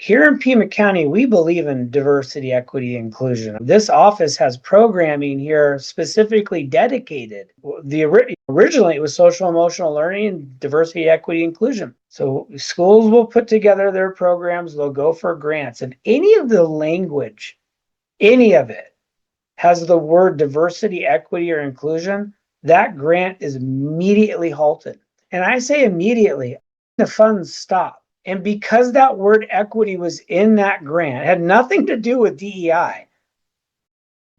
Here in Pima County, we believe in diversity, equity, inclusion. This office has programming here specifically dedicated. Originally, it was social emotional learning and diversity, equity, inclusion. So schools will put together their programs, they'll go for grants. If any of the language, any of it, has the word diversity, equity, or inclusion, that grant is immediately halted. And I say immediately, the funds stop. And because that word equity was in that grant, it had nothing to do with DEI,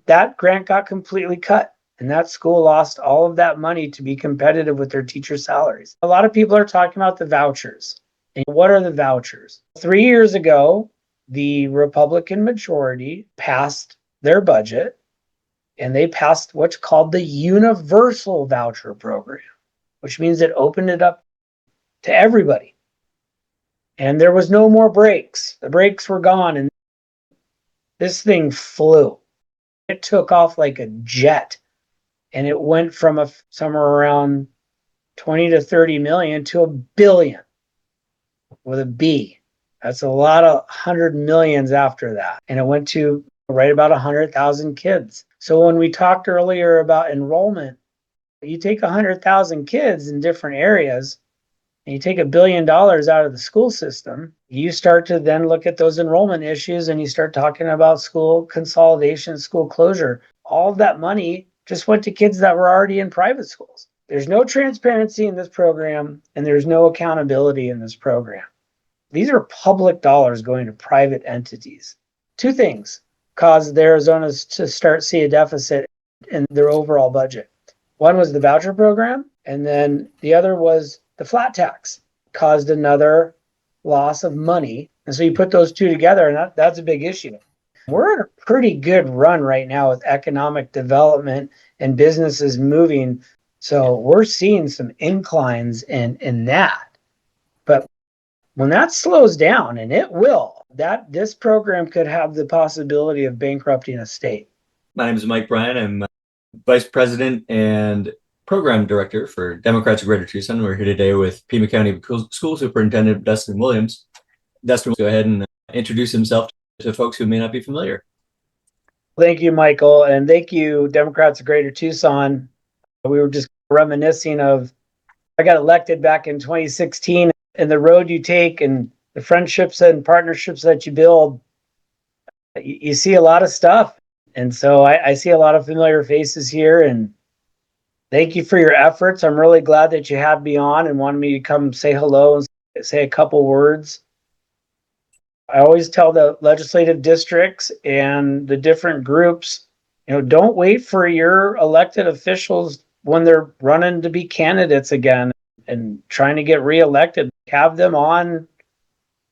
that grant got completely cut. And that school lost all of that money to be competitive with their teacher salaries. A lot of people are talking about the vouchers. And what are the vouchers? 3 years ago, the Republican majority passed their budget, and they passed what's called the universal voucher program, which means it opened it up to everybody. And there was no more breaks. The breaks were gone, and this thing flew. It took off like a jet, and it went from somewhere around 20 to 30 million to $1 billion with a B. That's a lot of 100 millions after that. And it went to right about 100,000 kids. So when we talked earlier about enrollment, you take 100,000 kids in different areas, and you take $1 billion out of the school system, you start to then look at those enrollment issues, and you start talking about school consolidation, school closure. All of that money just went to kids that were already in private schools. There's no transparency in this program, and there's no accountability in this program. These are public dollars going to private entities. Two things caused Arizona to start see a deficit in their overall budget. One was the voucher program, and then the other was the flat tax caused another loss of money. And so you put those two together, and that's a big issue. We're in a pretty good run right now with economic development and businesses moving. So we're seeing some inclines in that. But when that slows down, and it will, this program could have the possibility of bankrupting a state. My name is Mike Bryan. I'm Vice President and Program Director for Democrats of Greater Tucson. We're here today with Pima County School Superintendent Dustin Williams. Dustin will go ahead and introduce himself to folks who may not be familiar. Thank you, Michael, and thank you, Democrats of Greater Tucson. We were just reminiscing of, I got elected back in 2016, and the road you take and the friendships and partnerships that you build, you see a lot of stuff. And so I see a lot of familiar faces here, and thank you for your efforts. I'm really glad that you had me on and wanted me to come say hello and say a couple words. I always tell the legislative districts and the different groups, don't wait for your elected officials when they're running to be candidates again and trying to get reelected. Have them on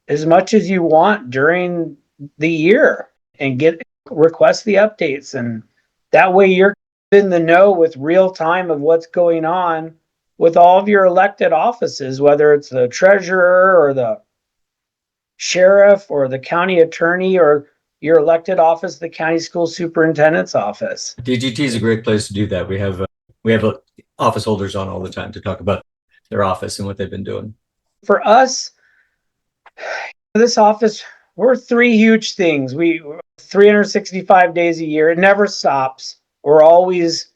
as much as you want during the year and request the updates. And that way you're in the know with real time of what's going on with all of your elected offices, whether it's the treasurer or the sheriff or the county attorney or your elected office, the county school superintendent's office. DGT is a great place to do that. We have office holders on all the time to talk about their office and what they've been doing. For us, this office, we're three huge things. We 365 days a year. It never stops. We're always,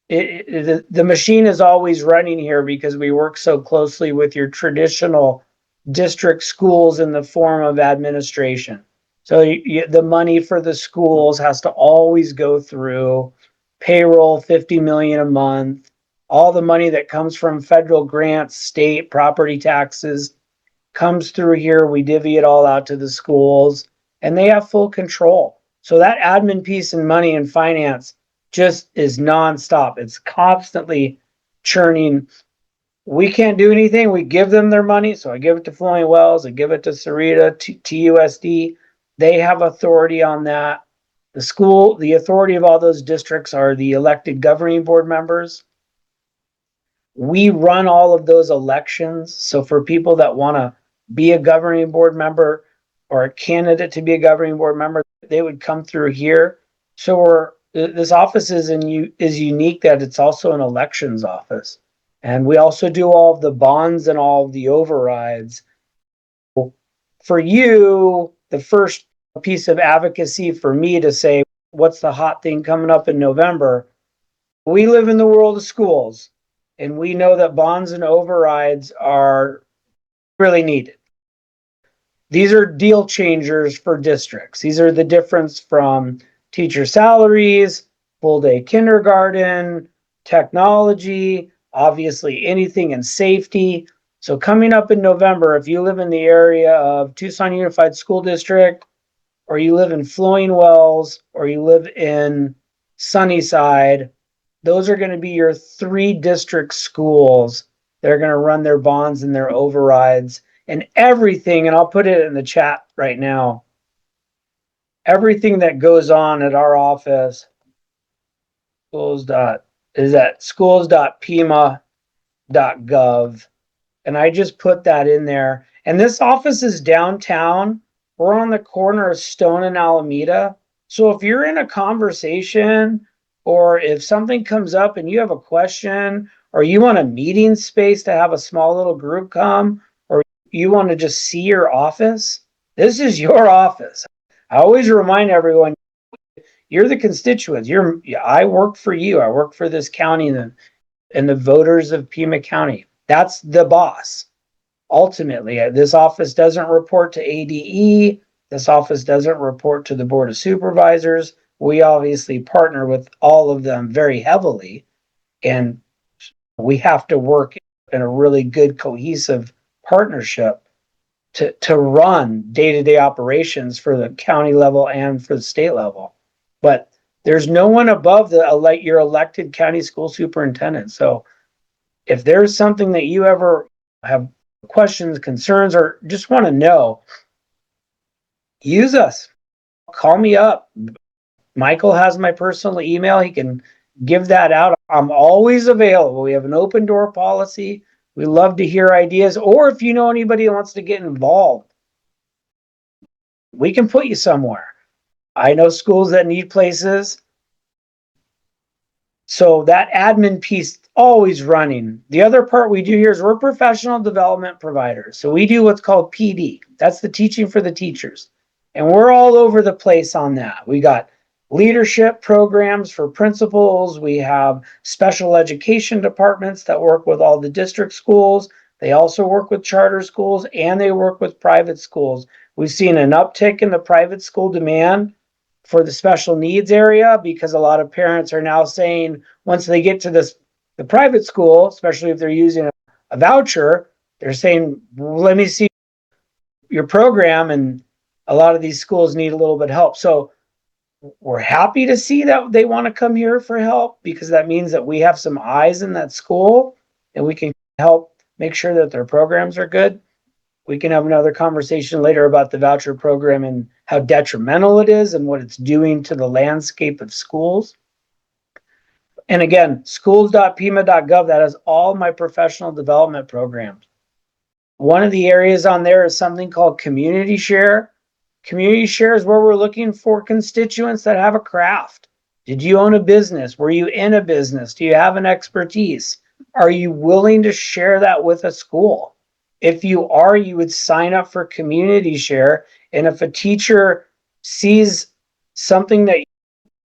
the machine is always running here because we work so closely with your traditional district schools in the form of administration. So the money for the schools has to always go through payroll, $50 million a month. All the money that comes from federal grants, state property taxes comes through here. We divvy it all out to the schools, and they have full control. So that admin piece and money and finance just is nonstop. It's constantly churning. We can't do anything. We give them their money. So I give it to Flowing Wells. I give it to Sarita, TUSD. They have authority on that. The authority of all those districts are the elected governing board members. We run all of those elections. So for people that want to be a governing board member or a candidate to be a governing board member, they would come through here. So this office is unique that it's also an elections office. And we also do all of the bonds and all of the overrides. for you, the first piece of advocacy for me to say, what's the hot thing coming up in November? We live in the world of schools, and we know that bonds and overrides are really needed. These are deal changers for districts. These are the difference from teacher salaries, full day kindergarten, technology, obviously anything in safety. So coming up in November, if you live in the area of Tucson Unified School District, or you live in Flowing Wells, or you live in Sunnyside, those are going to be your 3 district schools that are going to run their bonds and their overrides and everything. And I'll put it in the chat right now. Everything that goes on at our office is at schools.pima.gov. And I just put that in there. And this office is downtown. We're on the corner of Stone and Alameda. So if you're in a conversation, or if something comes up and you have a question, or you want a meeting space to have a small little group come, or you want to just see your office, this is your office. I always remind everyone, you're the constituents. I work for you. I work for this county and the voters of Pima County. That's the boss. Ultimately, this office doesn't report to ADE. This office doesn't report to the Board of Supervisors. We obviously partner with all of them very heavily, and we have to work in a really good cohesive partnership to run day-to-day operations for the county level and for the state level. But there's no one above your elected county school superintendent. So if there's something that you ever have questions, concerns, or just want to know, use us. Call me up. Michael has my personal email. He can give that out. I'm always available. We have an open door policy. We love to hear ideas. Or if you know anybody who wants to get involved, we can put you somewhere. I know schools that need places. So that admin piece always running. The other part we do here is we're professional development providers. So we do what's called PD. That's the teaching for the teachers. And we're all over the place on that. We got leadership programs for principals. We have special education departments that work with all the district schools. They also work with charter schools, and they work with private schools. We've seen an uptick in the private school demand for the special needs area, because a lot of parents are now saying, once they get to the private school, especially if they're using a voucher, they're saying, well, let me see your program. And a lot of these schools need a little bit of help. So we're happy to see that they want to come here for help, because that means that we have some eyes in that school and we can help make sure that their programs are good. We can have another conversation later about the voucher program and how detrimental it is and what it's doing to the landscape of schools. And again, schools.pima.gov, that has all my professional development programs. One of the areas on there is something called community share. Community share is where we're looking for constituents that have a craft. Did you own a business? Were you in a business? Do you have an expertise? Are you willing to share that with a school? If you are, you would sign up for community share. And if a teacher sees something that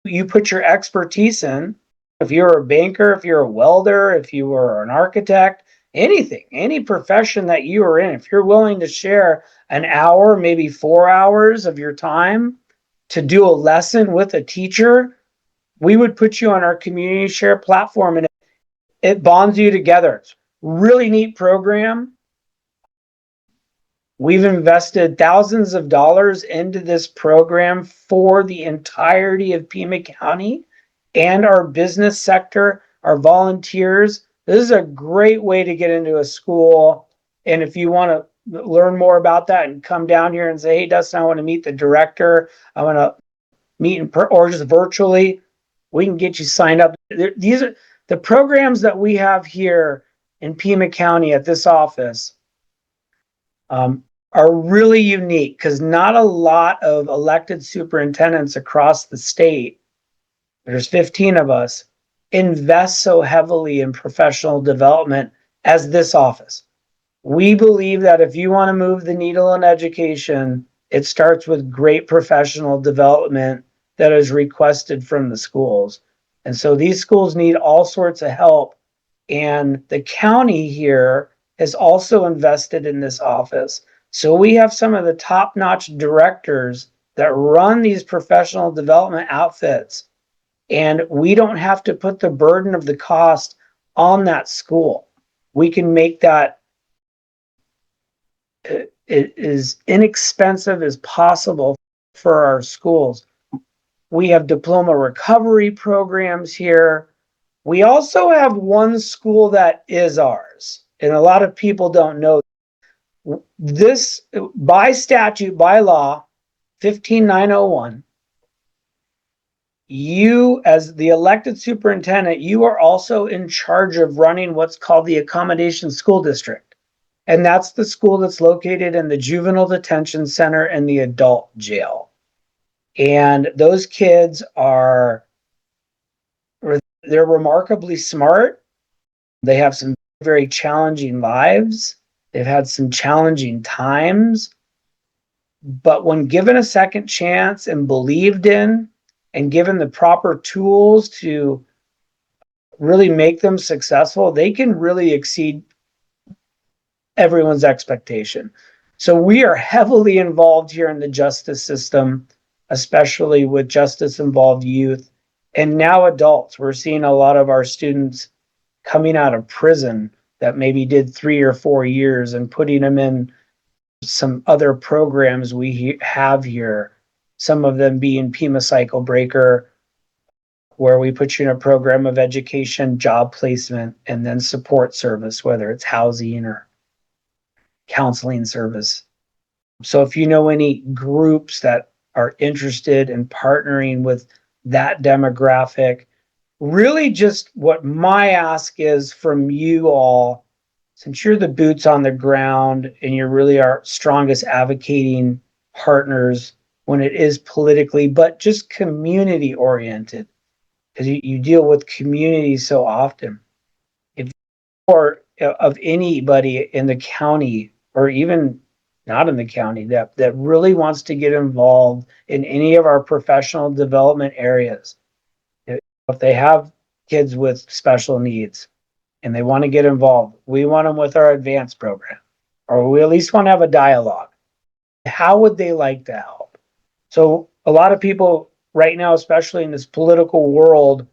you put your expertise in, if you're a banker, if you're a welder, if you were an architect, anything, any profession that you are in, if you're willing to share an hour, maybe 4 hours of your time to do a lesson with a teacher, we would put you on our community share platform, and it bonds you together. It's a really neat program. We've invested thousands of dollars into this program for the entirety of Pima County and our business sector, our volunteers. This is a great way to get into a school. And if you want to learn more about that and come down here and say, hey, Dustin, I want to meet the director, I want to meet or just virtually, we can get you signed up. These are the programs that we have here in Pima County at this office. Are really unique, because not a lot of elected superintendents across the state, there's 15 of us, invest so heavily in professional development as this office. We believe that if you want to move the needle in education, it starts with great professional development that is requested from the schools. And so these schools need all sorts of help. And the county here has also invested in this office. So we have some of the top-notch directors that run these professional development outfits. And we don't have to put the burden of the cost on that school. We can make that as inexpensive as possible for our schools. We have diploma recovery programs here. We also have one school that is ours, and a lot of people don't know this. By statute, by law, 15901, you as the elected superintendent, you are also in charge of running what's called the accommodation school district. And that's the school that's located in the juvenile detention center and the adult jail. And those kids they're remarkably smart. They have some very challenging lives. They've had some challenging times. But when given a second chance and believed in and given the proper tools to really make them successful, they can really exceed everyone's expectation. So we are heavily involved here in the justice system, especially with justice involved youth and now adults. We're seeing a lot of our students coming out of prison that maybe did 3 or 4 years and putting them in some other programs we have here, some of them being Pima cycle breaker, where we put you in a program of education, job placement, and then support service, whether it's housing or counseling service. So if you know any groups that are interested in partnering with that demographic, really just what my ask is from you all, since you're the boots on the ground and you're really our strongest advocating partners when it is politically, but just community oriented, because you deal with communities so often. If or of anybody in the county or even not in the county that really wants to get involved in any of our professional development areas, if they have kids with special needs and they want to get involved, we want them with our advanced program, or we at least want to have a dialogue. How would they like to help? So a lot of people right now, especially in this political world,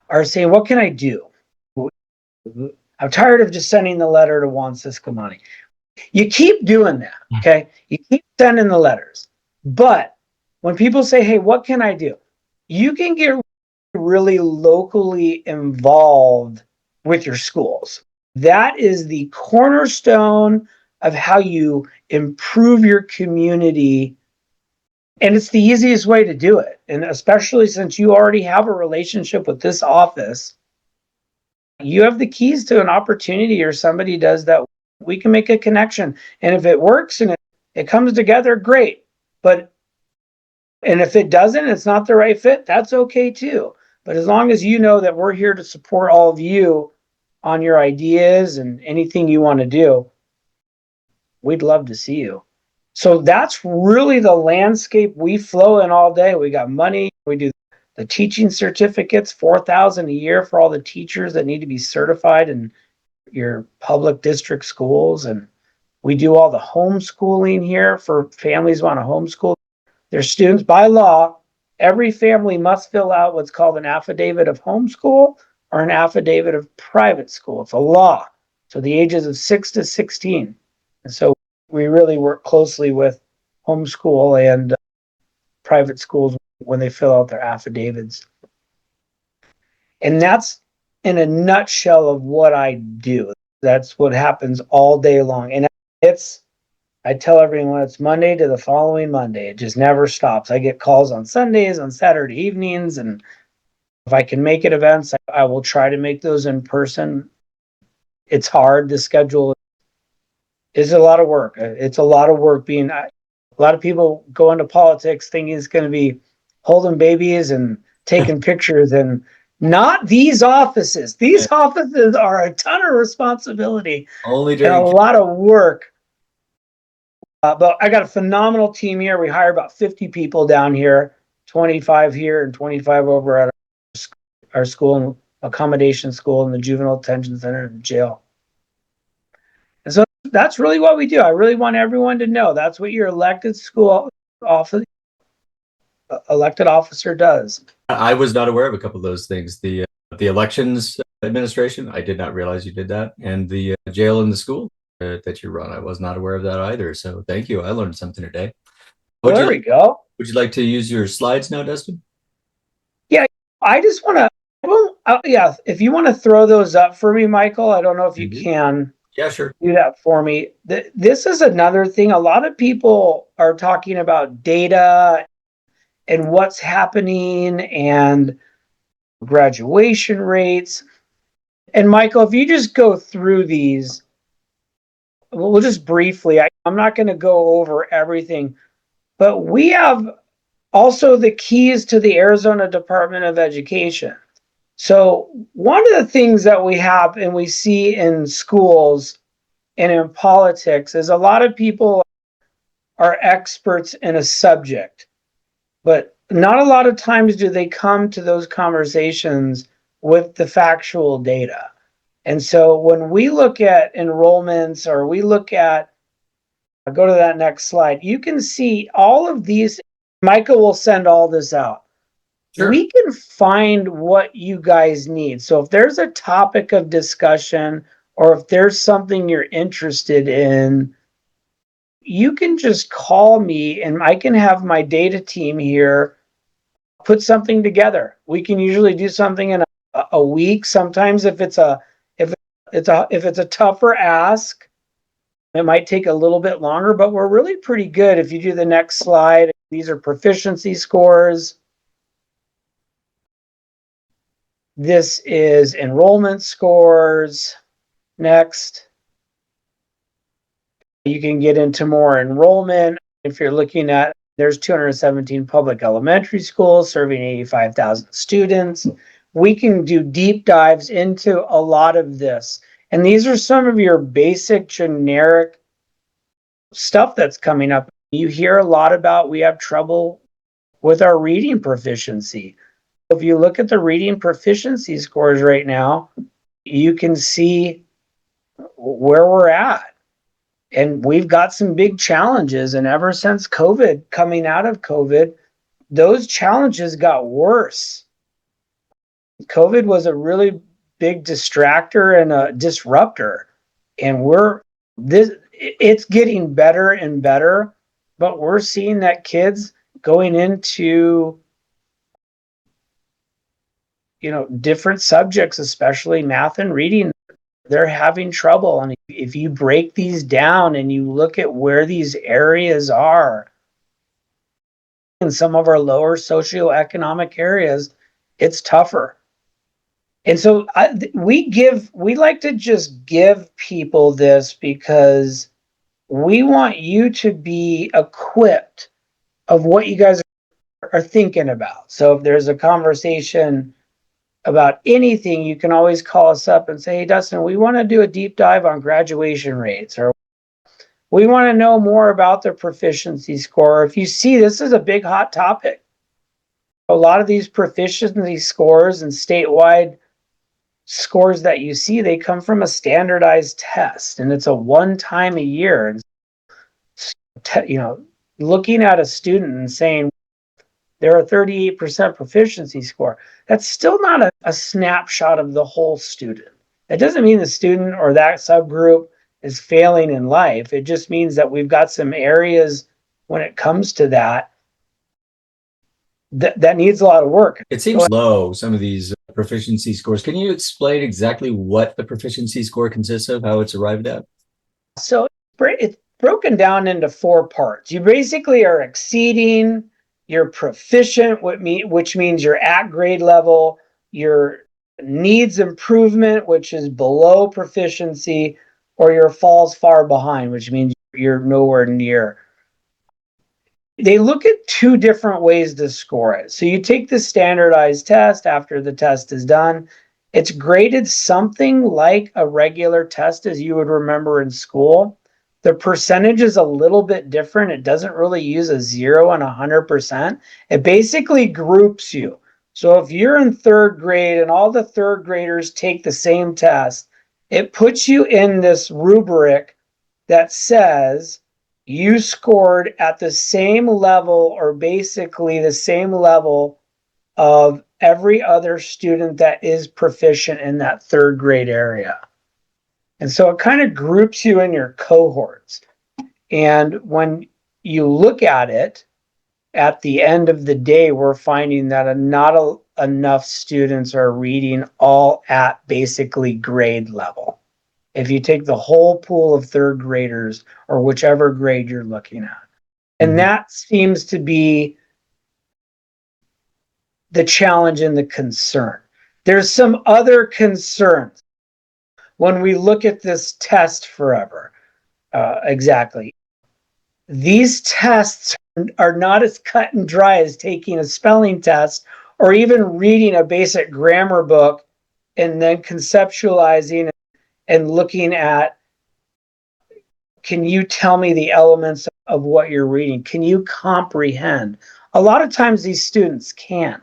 are saying, what can I do? I'm tired of just sending the letter to Juan Ciscomani. You keep doing that, okay? You keep sending the letters. But when people say, hey, what can I do? You can get really locally involved with your schools. That is the cornerstone of how you improve your community. And it's the easiest way to do it. And especially since you already have a relationship with this office, you have the keys to an opportunity, or somebody does that, we can make a connection. And if it works and it comes together, great. And if it doesn't, it's not the right fit, that's okay too. But as long as you know that we're here to support all of you on your ideas and anything you want to do, we'd love to see you. So that's really the landscape we flow in all day. We got money. We do the teaching certificates, $4,000 a year for all the teachers that need to be certified in your public district schools. And we do all the homeschooling here for families who want to homeschool their students. By law, every family must fill out what's called an affidavit of homeschool or an affidavit of private school. It's a law. So the ages of 6 to 16. And so we really work closely with homeschool and private schools when they fill out their affidavits. And that's in a nutshell of what I do. That's what happens all day long. And I tell everyone it's Monday to the following Monday. It just never stops. I get calls on Sundays, on Saturday evenings, and if I can make it events, I will try to make those in person. It's hard. The schedule is a lot of work. It's a lot of work a lot of people go into politics thinking it's going to be holding babies and taking pictures, and Not these offices. These offices are a ton of responsibility Only and a during lot of work. But I got a phenomenal team here. We hire about 50 people down here, 25 here and 25 over at our school, accommodation school, and the juvenile detention center and jail. And so that's really what we do. I really want everyone to know that's what your elected elected officer does. I was not aware of a couple of those things. The elections administration, I did not realize you did that, and the jail and the school that you run, I was not aware of that either. So thank you. I learned something today. Well, there we go. Would you like to use your slides now, Dustin? Yeah, I just want to. Well, yeah, if you want to throw those up for me, Michael, I don't know if you can. Yeah, sure. Do that for me. This is another thing. A lot of people are talking about data and what's happening and graduation rates. And Michael, if you just go through these, we'll just briefly, I'm not going to go over everything, but we have also the keys to the Arizona Department of Education. So one of the things that we have and we see in schools and in politics is a lot of people are experts in a subject, but not a lot of times do they come to those conversations with the factual data. And so when we look at enrollments or we look at, go to that next slide, you can see all of these. Michael will send all this out. Sure. We can find what you guys need. So if there's a topic of discussion or if there's something you're interested in, you can just call me and I can have my data team here put something together. We can usually do something in a week. Sometimes if it's a tougher ask, it might take a little bit longer, but we're really pretty good. If you do the next slide, these are proficiency scores. This is enrollment scores. Next. You can get into more enrollment. If you're looking at, there's 217 public elementary schools serving 85,000 students. We can do deep dives into a lot of this. And these are some of your basic generic stuff that's coming up. You hear a lot about we have trouble with our reading proficiency. If you look at the reading proficiency scores right now, you can see where we're at. And we've got some big challenges. And ever since COVID, coming out of COVID, those challenges got worse. COVID was a really big distractor and a disruptor. And it's getting better and better, but we're seeing that kids going into different subjects, especially math and reading, they're having trouble. And if you break these down and you look at where these areas are in some of our lower socioeconomic areas, it's tougher. And so we like to just give people this because we want you to be equipped of what you guys are thinking about. So if there's a conversation about anything, you can always call us up and say, hey, Dustin, we want to do a deep dive on graduation rates, or we want to know more about the proficiency score. If you see, this is a big hot topic. A lot of these proficiency scores and statewide scores that you see, they come from a standardized test, and it's a one time a year. And looking at a student and saying, they're a 38% proficiency score. That's still not a snapshot of the whole student. That doesn't mean the student or that subgroup is failing in life. It just means that we've got some areas when it comes to that needs a lot of work. It seems low, some of these proficiency scores. Can you explain exactly what the proficiency score consists of, how it's arrived at? So it's broken down into 4 parts. You basically are exceeding, you're proficient, which means you're at grade level, your needs improvement, which is below proficiency, or your falls far behind, which means you're nowhere near. they look at two different ways to score it. So you take the standardized test after the test is done. It's graded something like a regular test as you would remember in school. The percentage is a little bit different. It doesn't really use a 0 and 100%. It basically groups you. So if you're in third grade and all the third graders take the same test, it puts you in this rubric that says you scored at the same level or basically the same level of every other student that is proficient in that third grade area. And so it kind of groups you in your cohorts. And when you look at it, at the end of the day, we're finding that not enough students are reading all at basically grade level. If you take the whole pool of third graders or whichever grade you're looking at. And that seems to be the challenge and the concern. There's some other concerns when we look at this test forever. Exactly. These tests are not as cut and dry as taking a spelling test or even reading a basic grammar book and then conceptualizing and looking at, can you tell me the elements of what you're reading? Can you comprehend? A lot of times these students can't.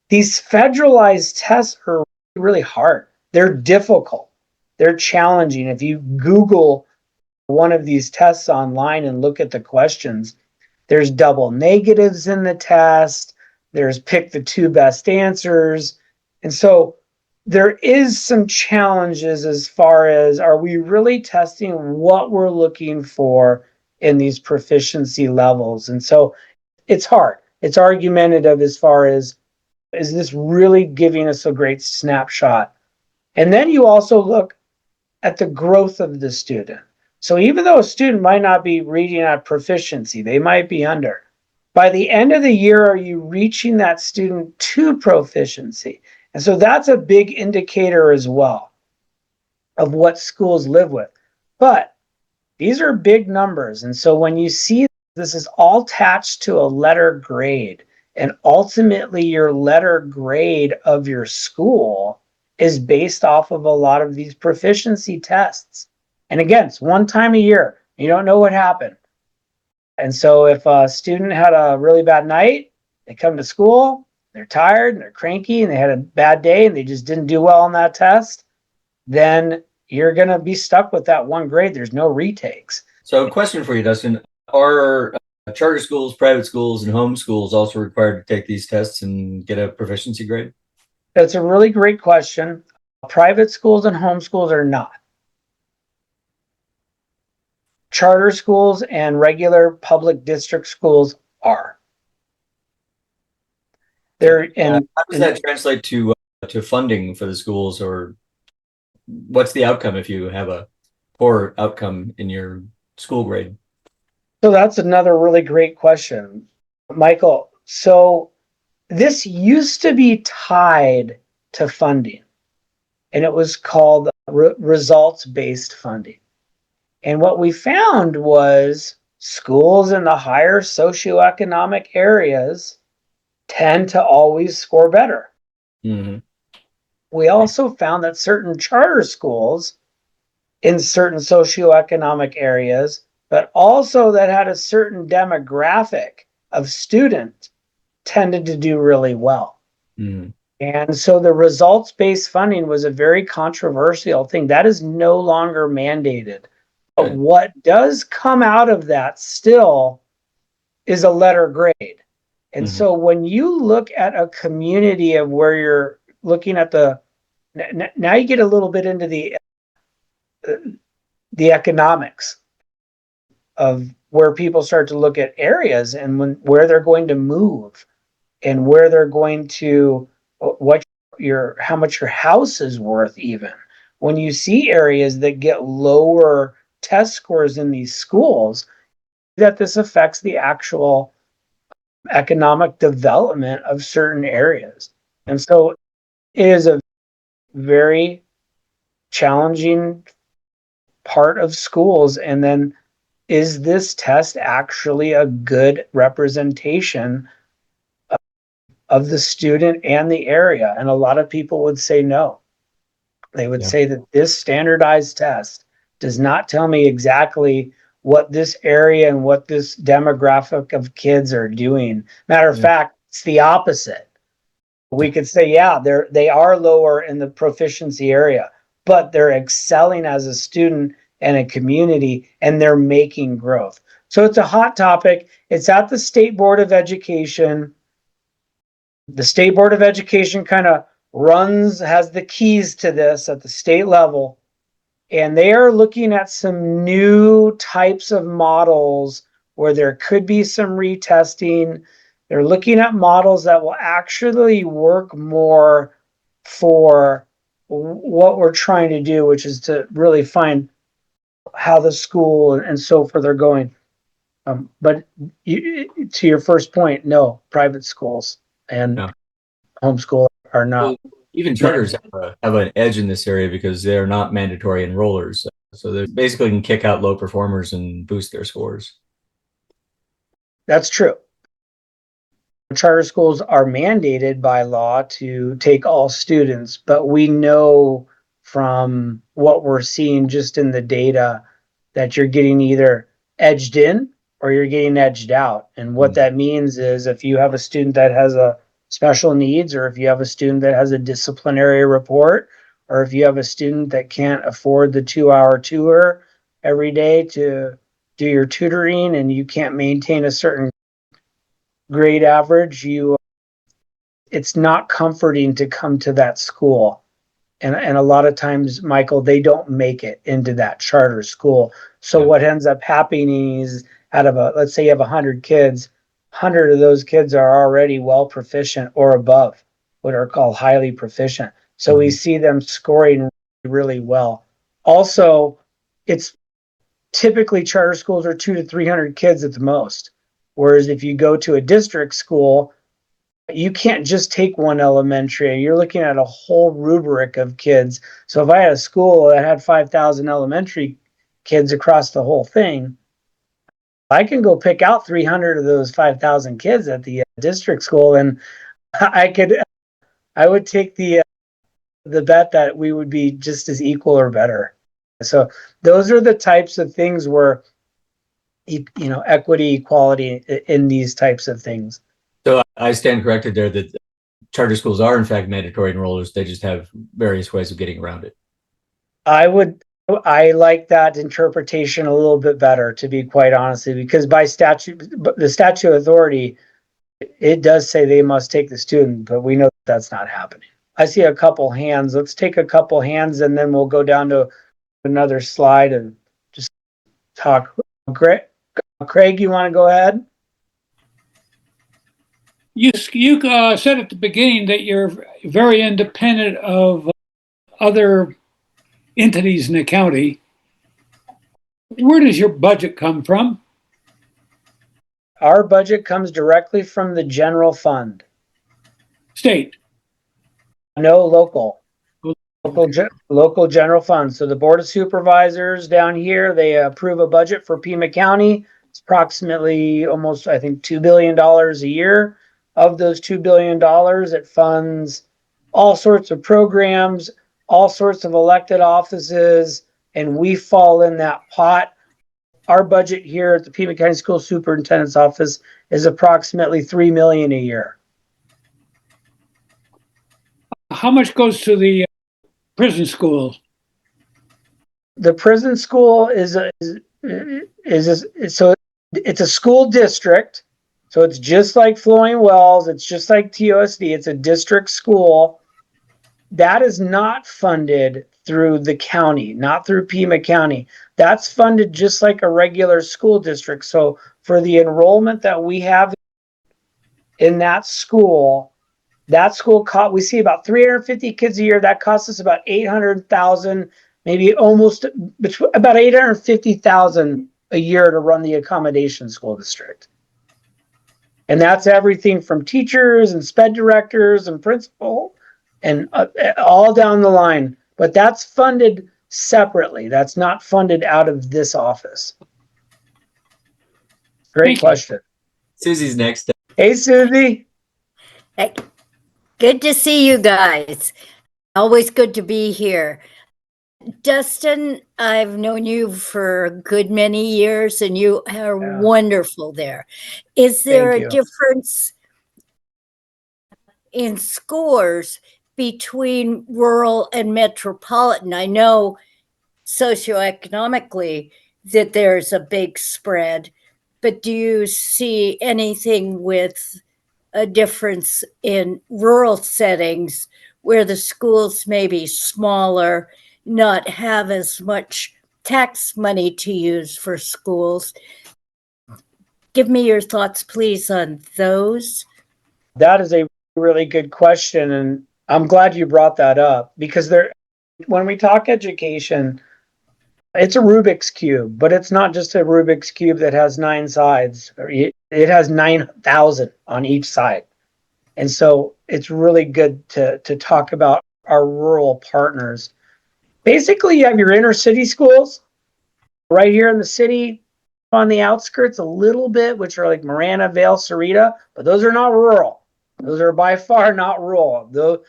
These federalized tests are really hard. They're difficult. They're challenging. If you Google one of these tests online and look at the questions, there's double negatives in the test. There's pick the two best answers. And so there is some challenges as far as, are we really testing what we're looking for in these proficiency levels? And so it's hard. It's argumentative as far as, is this really giving us a great snapshot? And then you also look at the growth of the student. So even though a student might not be reading at proficiency, they might be under. By the end of the year, are you reaching that student to proficiency? And so that's a big indicator as well of what schools live with. But these are big numbers. And so when you see this is all attached to a letter grade, and ultimately your letter grade of your school is based off of a lot of these proficiency tests. And again, it's one time a year. You don't know what happened. And so if a student had a really bad night, they come to school, they're tired and they're cranky and they had a bad day and they just didn't do well on that test, then you're going to be stuck with that one grade. There's no retakes. So a question for you, Dustin. Are charter schools, private schools, and home schools also required to take these tests and get a proficiency grade? That's a really great question. Private schools and home schools are not. Charter schools and regular public district schools are. How does that translate to funding for the schools, or what's the outcome if you have a poor outcome in your school grade? So that's another really great question, Michael. So this used to be tied to funding, and it was called results-based funding. And what we found was schools in the higher socioeconomic areas tend to always score better. Mm-hmm. We also found that certain charter schools in certain socioeconomic areas, but also that had a certain demographic of student, tended to do really well. Mm-hmm. And so the results-based funding was a very controversial thing. That is no longer mandated. But what does come out of that still is a letter grade. And so when you look at a community of where you're looking at now you get a little bit into the economics of where people start to look at areas and where they're going to move and where they're going to, how much your house is worth even. When you see areas that get lower test scores in these schools, that this affects the actual economic development of certain areas. And so it is a very challenging part of schools. And then is this test actually a good representation of the student and the area? And a lot of people would say no. They would say that this standardized test does not tell me exactly what this area and what this demographic of kids are doing. Matter of fact, it's the opposite. We could say, yeah, they are lower in the proficiency area, but they're excelling as a student and a community, and they're making growth. So it's a hot topic. It's at the State Board of Education. The State Board of Education kind of has the keys to this at the state level. And they are looking at some new types of models where there could be some retesting. They're looking at models that will actually work more for what we're trying to do, which is to really find how the school and so forth are going. But to your first point, no, private schools and homeschool are not. Well, even charters have an edge in this area because they're not mandatory enrollers. So they basically can kick out low performers and boost their scores. That's true. Charter schools are mandated by law to take all students, but we know from what we're seeing just in the data that you're getting either edged in or you're getting edged out. And what that means is if you have a student that has a special needs, or if you have a student that has a disciplinary report, or if you have a student that can't afford the 2-hour tour every day to do your tutoring and you can't maintain a certain grade average, it's not comforting to come to that school. And a lot of times, Michael, they don't make it into that charter school. So what ends up happening is out of let's say you have 100 kids, 100 of those kids are already well proficient or above, what are called highly proficient. So we see them scoring really well. Also, it's typically charter schools are 200 to 300 kids at the most. Whereas if you go to a district school, you can't just take one elementary. You're looking at a whole rubric of kids. So if I had a school that had 5,000 elementary kids across the whole thing, I can go pick out 300 of those 5,000 kids at the district school, and I would take the bet that we would be just as equal or better. So those are the types of things where equity, equality in these types of things. So I stand corrected there that charter schools are in fact mandatory enrollers. They just have various ways of getting around it. I like that interpretation a little bit better, to be quite honest, because by statute, the statute authority, it does say they must take the student, but we know that's not happening. I see a couple hands. Let's take a couple hands and then we'll go down to another slide and just talk. Craig, you want to go ahead? You said at the beginning that you're very independent of other entities in the county. Where does your budget come from? Our budget comes directly from the general fund. State? No, local. Local general fund. So the Board of Supervisors down here, they approve a budget for Pima County. It's approximately almost, I think, $2 billion a year. Of those $2 billion, it funds all sorts of programs, all sorts of elected offices, and we fall in that pot. Our budget here at the Pima County School Superintendent's Office is approximately $3 million a year. How much goes to the prison schools? The prison school is so it's a school district. So it's just like Flowing Wells. It's just like TOSD. It's a district school. That is not funded through the county, not through Pima County. That's funded just like a regular school district. So for the enrollment that we have in that school we see about 350 kids a year. That costs us about 800,000, maybe almost about 850,000 a year to run the accommodation school district. And that's everything from teachers and sped directors and principal and all down the line. But that's funded separately. That's not funded out of this office. Great Thank you. question. Susie's next. Hey, Susie. Hey, good to see you guys. Always good to be here. Dustin, I've known you for a good many years and you are Yeah. wonderful there. Is there Thank a you. difference in scores between rural and metropolitan? I know socioeconomically that there's a big spread, but do you see anything with a difference in rural settings where the schools may be smaller, not have as much tax money to use for schools? Give me your thoughts, please, on those. That is a really good question. And I'm glad you brought that up because when we talk education, it's a Rubik's Cube, but it's not just a Rubik's Cube that has 9 sides. It has 9,000 on each side. And so it's really good to talk about our rural partners. Basically, you have your inner city schools right here in the city, on the outskirts a little bit, which are like Marana, Vale, Sarita, but those are not rural. Those are by far not rural. The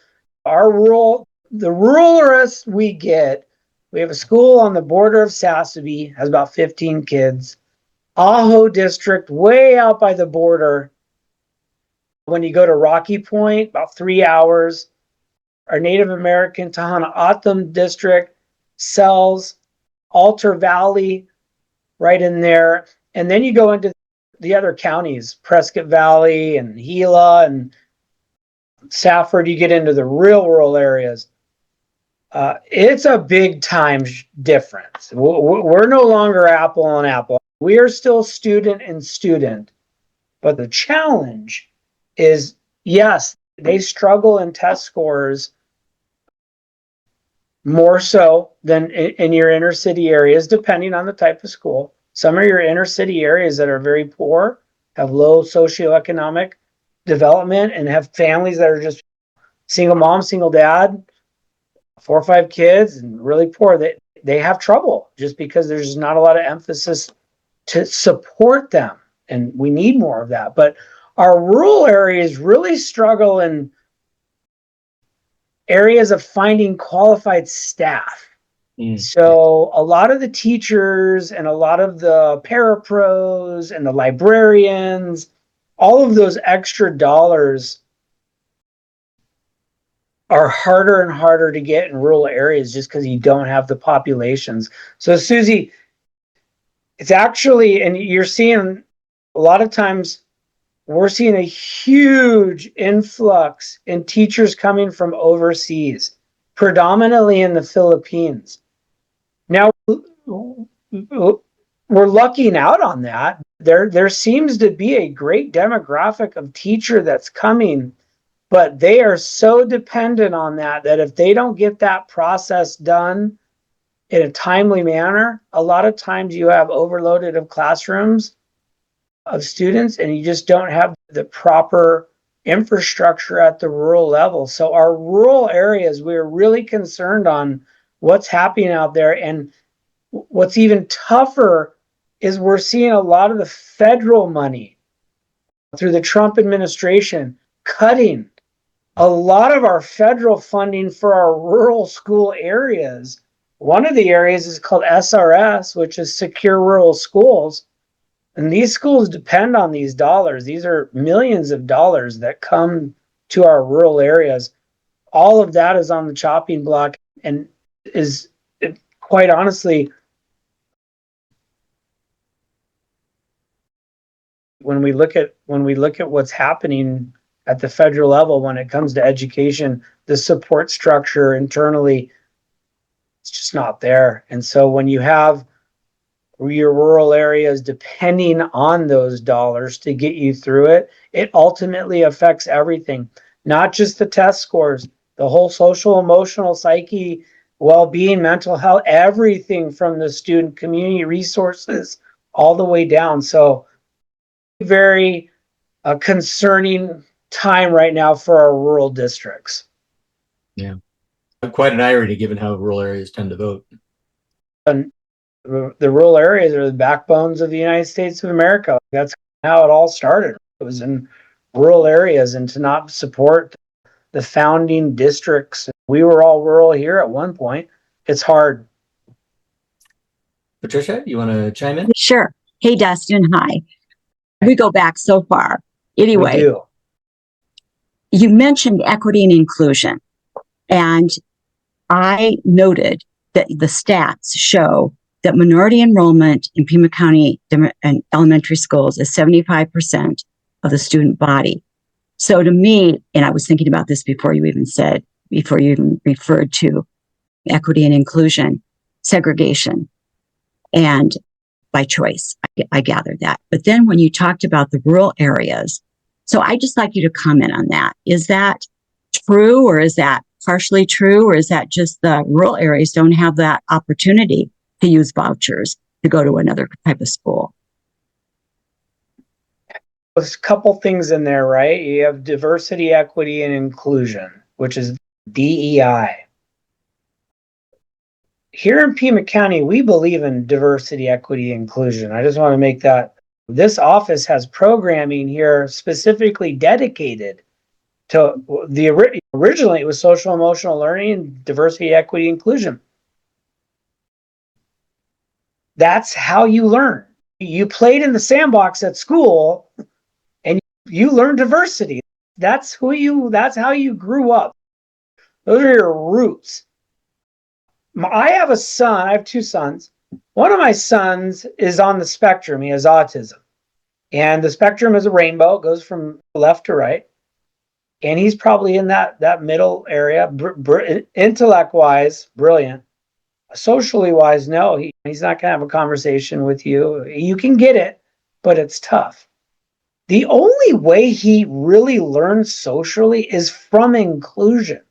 ruralest we get, we have a school on the border of Sassabee, has about 15 kids. Ajo district, way out by the border. When you go to Rocky Point, about 3 hours. Our Native American Tohono O'odham district sells Altar Valley right in there. And then you go into the other counties, Prescott Valley and Gila and Safford, you get into the real rural areas. It's a big time difference. We're no longer apple and apple. We are still student and student. But the challenge is, yes, they struggle in test scores more so than in your inner city areas, depending on the type of school. Some of your inner city areas that are very poor, have low socioeconomic development, and have families that are just single mom, single dad, 4 or 5 kids, and really poor. They have trouble just because there's not a lot of emphasis to support them. And we need more of that. But our rural areas really struggle in areas of finding qualified staff. So a lot of the teachers and a lot of the parapros and the librarians, all of those extra dollars are harder and harder to get in rural areas just because you don't have the populations. So Susie, it's actually, and you're seeing a lot of times, we're seeing a huge influx in teachers coming from overseas, predominantly in the Philippines. Now, we're lucking out on that. There seems to be a great demographic of teacher that's coming, but they are so dependent on that if they don't get that process done in a timely manner, a lot of times you have overloaded of classrooms of students and you just don't have the proper infrastructure at the rural level. So our rural areas, we're really concerned on what's happening out there. And what's even tougher is we're seeing a lot of the federal money through the Trump administration cutting a lot of our federal funding for our rural school areas. One of the areas is called SRS, which is Secure Rural Schools. And these schools depend on these dollars. These are millions of dollars that come to our rural areas. All of that is on the chopping block and is, quite honestly, when we look at what's happening at the federal level when it comes to education, the support structure internally, it's just not there. And so when you have your rural areas depending on those dollars to get you through it, it ultimately affects everything, not just the test scores, the whole social, emotional, psyche, well-being, mental health, everything from the student community resources all the way down. So very concerning time right now for our rural districts. Yeah. Quite an irony given how rural areas tend to vote. And The rural areas are the backbones of the United States of America. That's how it all started. It was in rural areas, and to not support the founding districts. We were all rural here at one point. It's hard. Patricia, you want to chime in? Sure. Hey, Dustin. Hi. We go back so far. We Anyway, do. you mentioned equity and inclusion, and I noted that the stats show that minority enrollment in Pima County and elementary schools is 75% of the student body. So to me, and I was thinking about this before you even referred to equity and inclusion, segregation, and by choice, I gathered that. But then when you talked about the rural areas, so I'd just like you to comment on that. Is that true, or is that partially true, or is that just the rural areas don't have that opportunity to use vouchers to go to another type of school? There's a couple things in there, right? You have diversity, equity, and inclusion, which is DEI. Here in Pima County, we believe in diversity, equity, inclusion. I just want to make that. This office has programming here specifically dedicated to originally it was social emotional learning, diversity, equity, inclusion. That's how you learn. You played in the sandbox at school and you learned diversity. That's how you grew up. Those are your roots. I have a son. I have two sons. One of my sons is on the spectrum. He has autism. And the spectrum is a rainbow. It goes from left to right. And he's probably in that middle area. Intellect-wise, brilliant. Socially wise, no. He's not going to have a conversation with you. You can get it, but it's tough. The only way he really learns socially is from inclusion.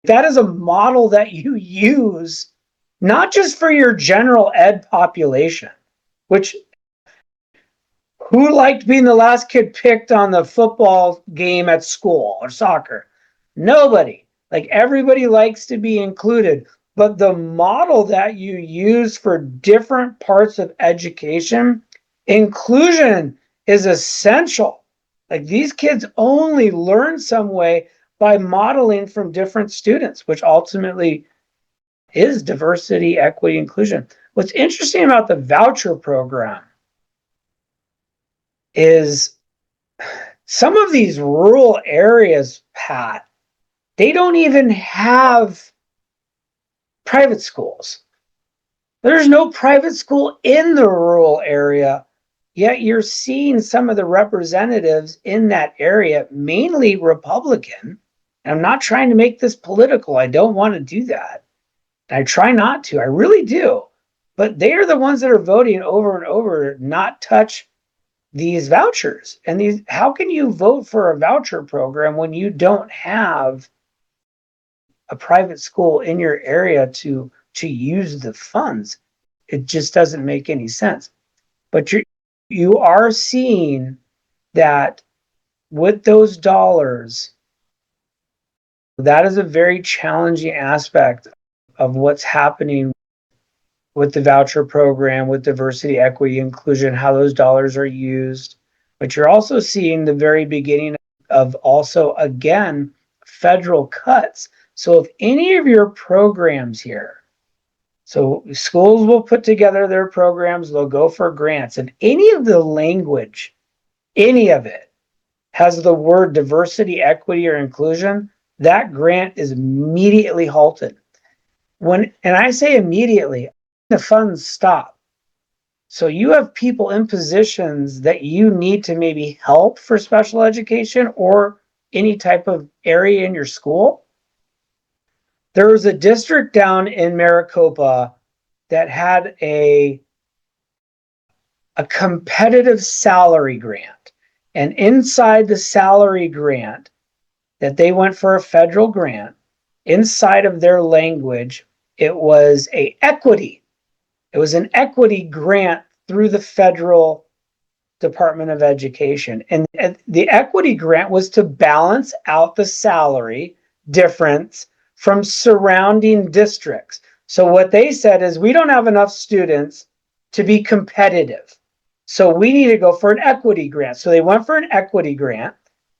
That is a model that you use not just for your general ed population, which who liked being the last kid picked on the football game at school or soccer? Nobody. Like, everybody likes to be included. But the model that you use for different parts of education, inclusion is essential. Like, these kids only learn some way by modeling from different students, which ultimately is diversity, equity, inclusion. What's interesting about the voucher program is some of these rural areas, Pat, they don't even have private schools. There's no private school in the rural area, yet you're seeing some of the representatives in that area, mainly Republican. And I'm not trying to make this political. I don't want to do that. I try not to. I really do. But they are the ones that are voting over and over not touch these vouchers. And how can you vote for a voucher program when you don't have a private school in your area to use the funds? It just doesn't make any sense. But you are seeing that with those dollars, that is a very challenging aspect of what's happening with the voucher program, with diversity, equity, inclusion, how those dollars are used. But you're also seeing the very beginning of also, again, federal cuts. So if any of your programs here, so schools will put together their programs, they'll go for grants. If any of the language, any of it, has the word diversity, equity, or inclusion, that grant is immediately halted. And I say immediately, the funds stop. So you have people in positions that you need to maybe help for special education or any type of area in your school. There was a district down in Maricopa that had a competitive salary grant. And inside the salary grant, that they went for a federal grant, inside of their language, it was an equity grant through the federal Department of Education. And the equity grant was to balance out the salary difference from surrounding districts. So what they said is, we don't have enough students to be competitive. So we need to go for an equity grant. So they went for an equity grant,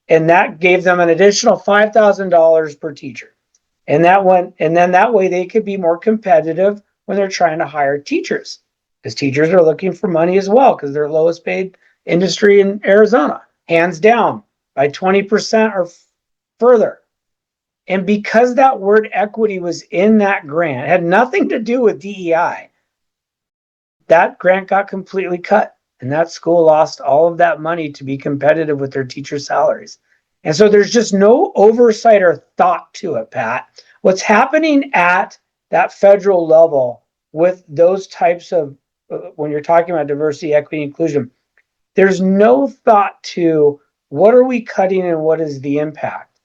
and that gave them an additional $5,000 per teacher. And then that way they could be more competitive when they're trying to hire teachers, because teachers are looking for money as well, because they're lowest paid industry in Arizona, hands down, by 20% or further. And because that word equity was in that grant, it had nothing to do with DEI, that grant got completely cut. And that school lost all of that money to be competitive with their teacher salaries. And so there's just no oversight or thought to it, Pat. What's happening at that federal level with those types of, when you're talking about diversity, equity, inclusion, there's no thought to what are we cutting and what is the impact.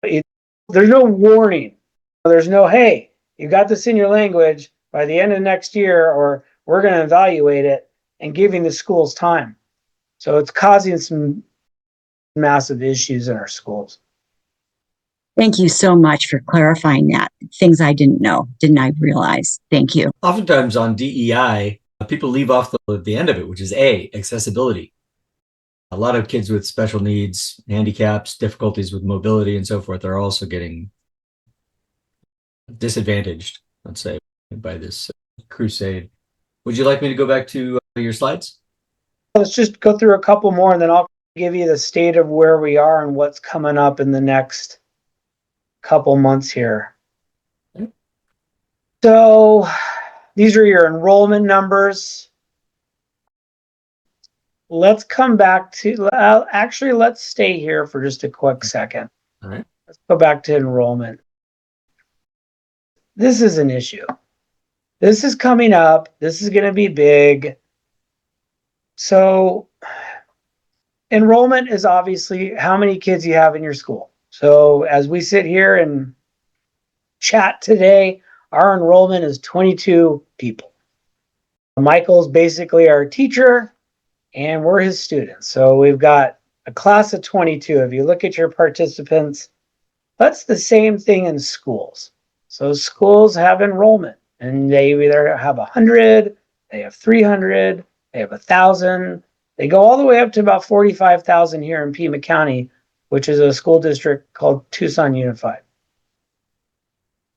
There's no warning. There's no, hey, you got this in your language by the end of next year, or we're going to evaluate it, and giving the schools time. So it's causing some massive issues in our schools. Thank you so much for clarifying that. Things I didn't know, didn't I realize? Thank you. Oftentimes on DEI, people leave off the end of it, which is A, accessibility. A lot of kids with special needs, handicaps, difficulties with mobility and so forth are also getting disadvantaged, let's say, by this crusade. Would you like me to go back to your slides? Let's just go through a couple more, and then I'll give you the state of where we are and what's coming up in the next couple months here. So these are your enrollment numbers. Let's come back to, actually, let's stay here for just a quick second. All right. Let's go back to enrollment. This is an issue. This is coming up. This is going to be big. So enrollment is obviously how many kids you have in your school. So as we sit here and chat today, our enrollment is 22 people. Michael's basically our teacher, and we're his students. So we've got a class of 22. If you look at your participants, that's the same thing in schools. So schools have enrollment, and they either have 100, they have 300, they have 1,000. They go all the way up to about 45,000 here in Pima County, which is a school district called Tucson Unified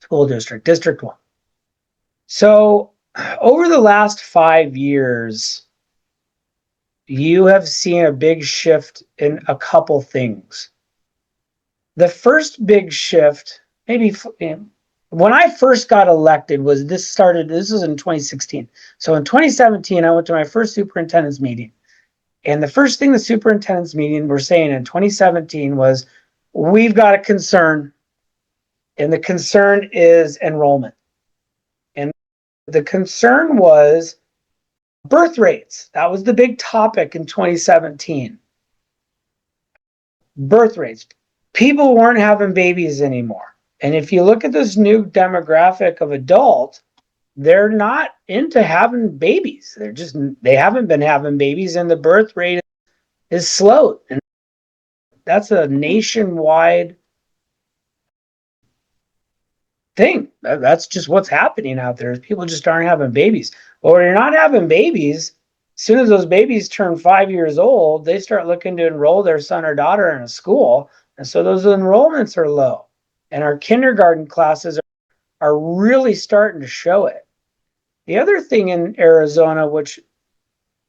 School District, District 1. So over the last 5 years, you have seen a big shift in a couple things. The first big shift, maybe when I first got elected, this was in 2016. So in 2017, I went to my first superintendent's meeting. And the first thing the superintendent's meeting were saying in 2017 was, we've got a concern, and the concern is enrollment. And the concern was birth rates. That was the big topic in 2017. Birth rates. People weren't having babies anymore. And if you look at this new demographic of adult, they're not into having babies. They haven't been having babies, and the birth rate is slowed. And that's a nationwide thing. That's just what's happening out there. People just aren't having babies. Well, when you're not having babies, as soon as those babies turn 5 years old, they start looking to enroll their son or daughter in a school. And so those enrollments are low. And our kindergarten classes are really starting to show it. The other thing in Arizona, which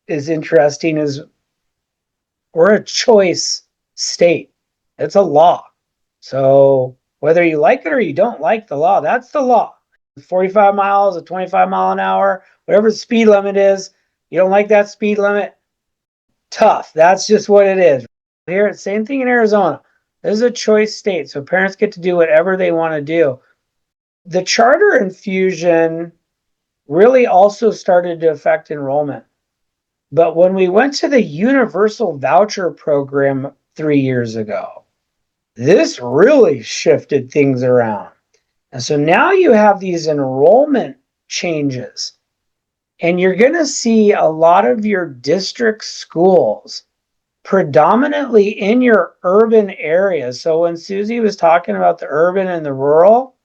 is interesting, is we're a choice state. It's a law. So whether you like it or you don't like the law, that's the law. 45 miles, a 25 mile an hour, whatever the speed limit is, you don't like that speed limit, tough. That's just what it is. Here, same thing in Arizona. This is a choice state, so parents get to do whatever they want to do. The charter infusion really also started to affect enrollment. But when we went to the universal voucher program 3 years ago, this really shifted things around. And so now you have these enrollment changes, and you're going to see a lot of your district schools predominantly in your urban areas. So when Susie was talking about the urban and the rural,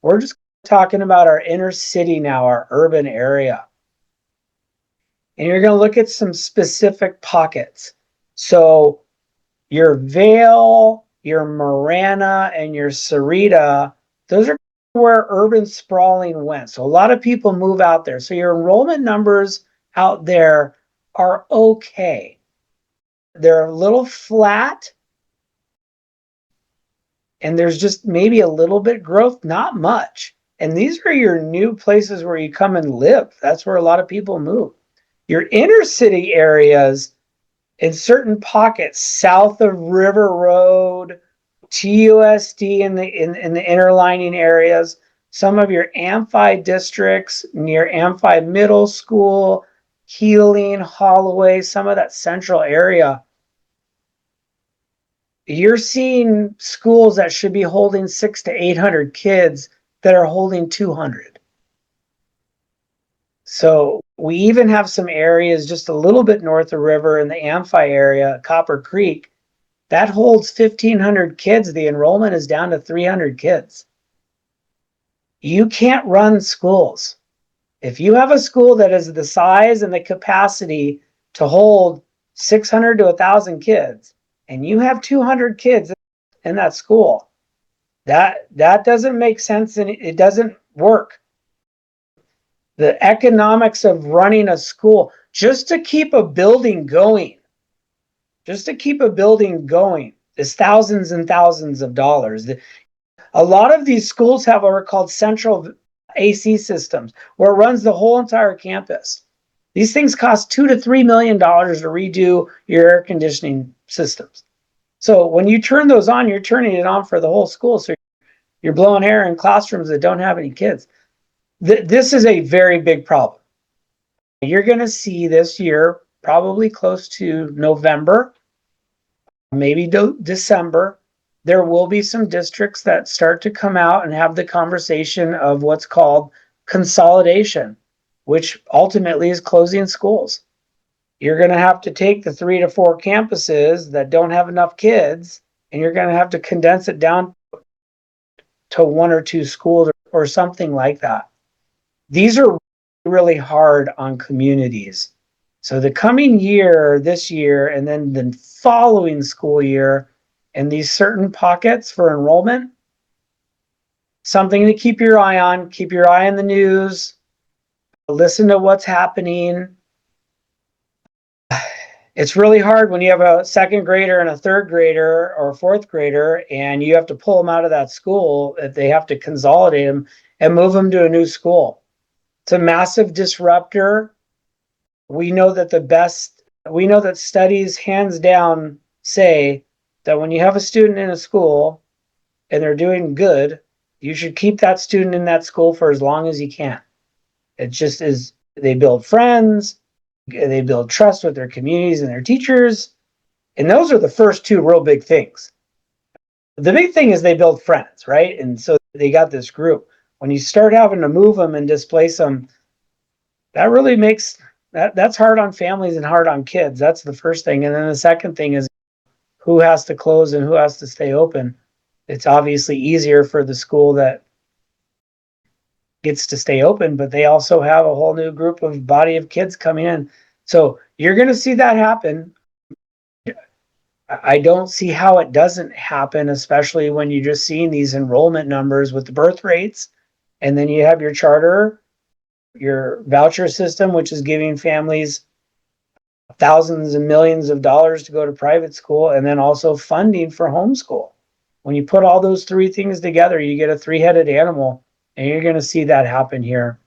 we're just talking about our inner city now, our urban area. and you're going to look at some specific pockets. So your Vale, your Marana, and your Sarita, those are where urban sprawling went. So a lot of people move out there. So your enrollment numbers out there are okay. They're a little flat, and there's just maybe a little bit growth, not much. And these are your new places where you come and live. That's where a lot of people move. Your inner city areas in certain pockets south of River Road, TUSD in the interlining areas, some of your Amphi districts near Amphi Middle School, Healing, Holloway, some of that central area. You're seeing schools that should be holding 600 to 800 kids that are holding 200. So we even have some areas just a little bit north of River in the Amphi area, Copper Creek, that holds 1,500 kids. The enrollment is down to 300 kids. You can't run schools. If you have a school that is the size and the capacity to hold 600 to 1,000 kids, and you have 200 kids in that school, that doesn't make sense, and it doesn't work. The economics of running a school, just to keep a building going, is thousands and thousands of dollars. A lot of these schools have what are called central AC systems, where it runs the whole entire campus. These things cost $2 to $3 million to redo your air conditioning systems. So when you turn those on, you're turning it on for the whole school. So you're blowing air in classrooms that don't have any kids. This is a very big problem. You're going to see this year, probably close to November, maybe December, there will be some districts that start to come out and have the conversation of what's called consolidation, which ultimately is closing schools. You're going to have to take the 3 to 4 campuses that don't have enough kids, and you're going to have to condense it down to 1 or 2 schools or something like that. These are really hard on communities. So the coming year, this year, and then the following school year, and these certain pockets for enrollment, something to keep your eye on. Keep your eye on the news. Listen to what's happening. It's really hard when you have a second grader and a third grader or a fourth grader, and you have to pull them out of that school if they have to consolidate them and move them to a new school. It's a massive disruptor. We know that studies hands down say that when you have a student in a school and they're doing good, you should keep that student in that school for as long as you can. It just is, they build friends, they build trust with their communities and their teachers. And those are the first 2 real big things. The big thing is they build friends, right? And so they got this group. When you start having to move them and displace them, that really makes that's hard on families and hard on kids. That's the first thing. And then the second thing is who has to close and who has to stay open. It's obviously easier for the school that gets to stay open, but they also have a whole new group of body of kids coming in. So you're going to see that happen. I don't see how it doesn't happen, especially when you're just seeing these enrollment numbers with the birth rates. And then you have your charter, your voucher system, which is giving families thousands and millions of dollars to go to private school, and then also funding for homeschool. When you put all those 3 things together, you get a 3-headed animal, and you're going to see that happen here.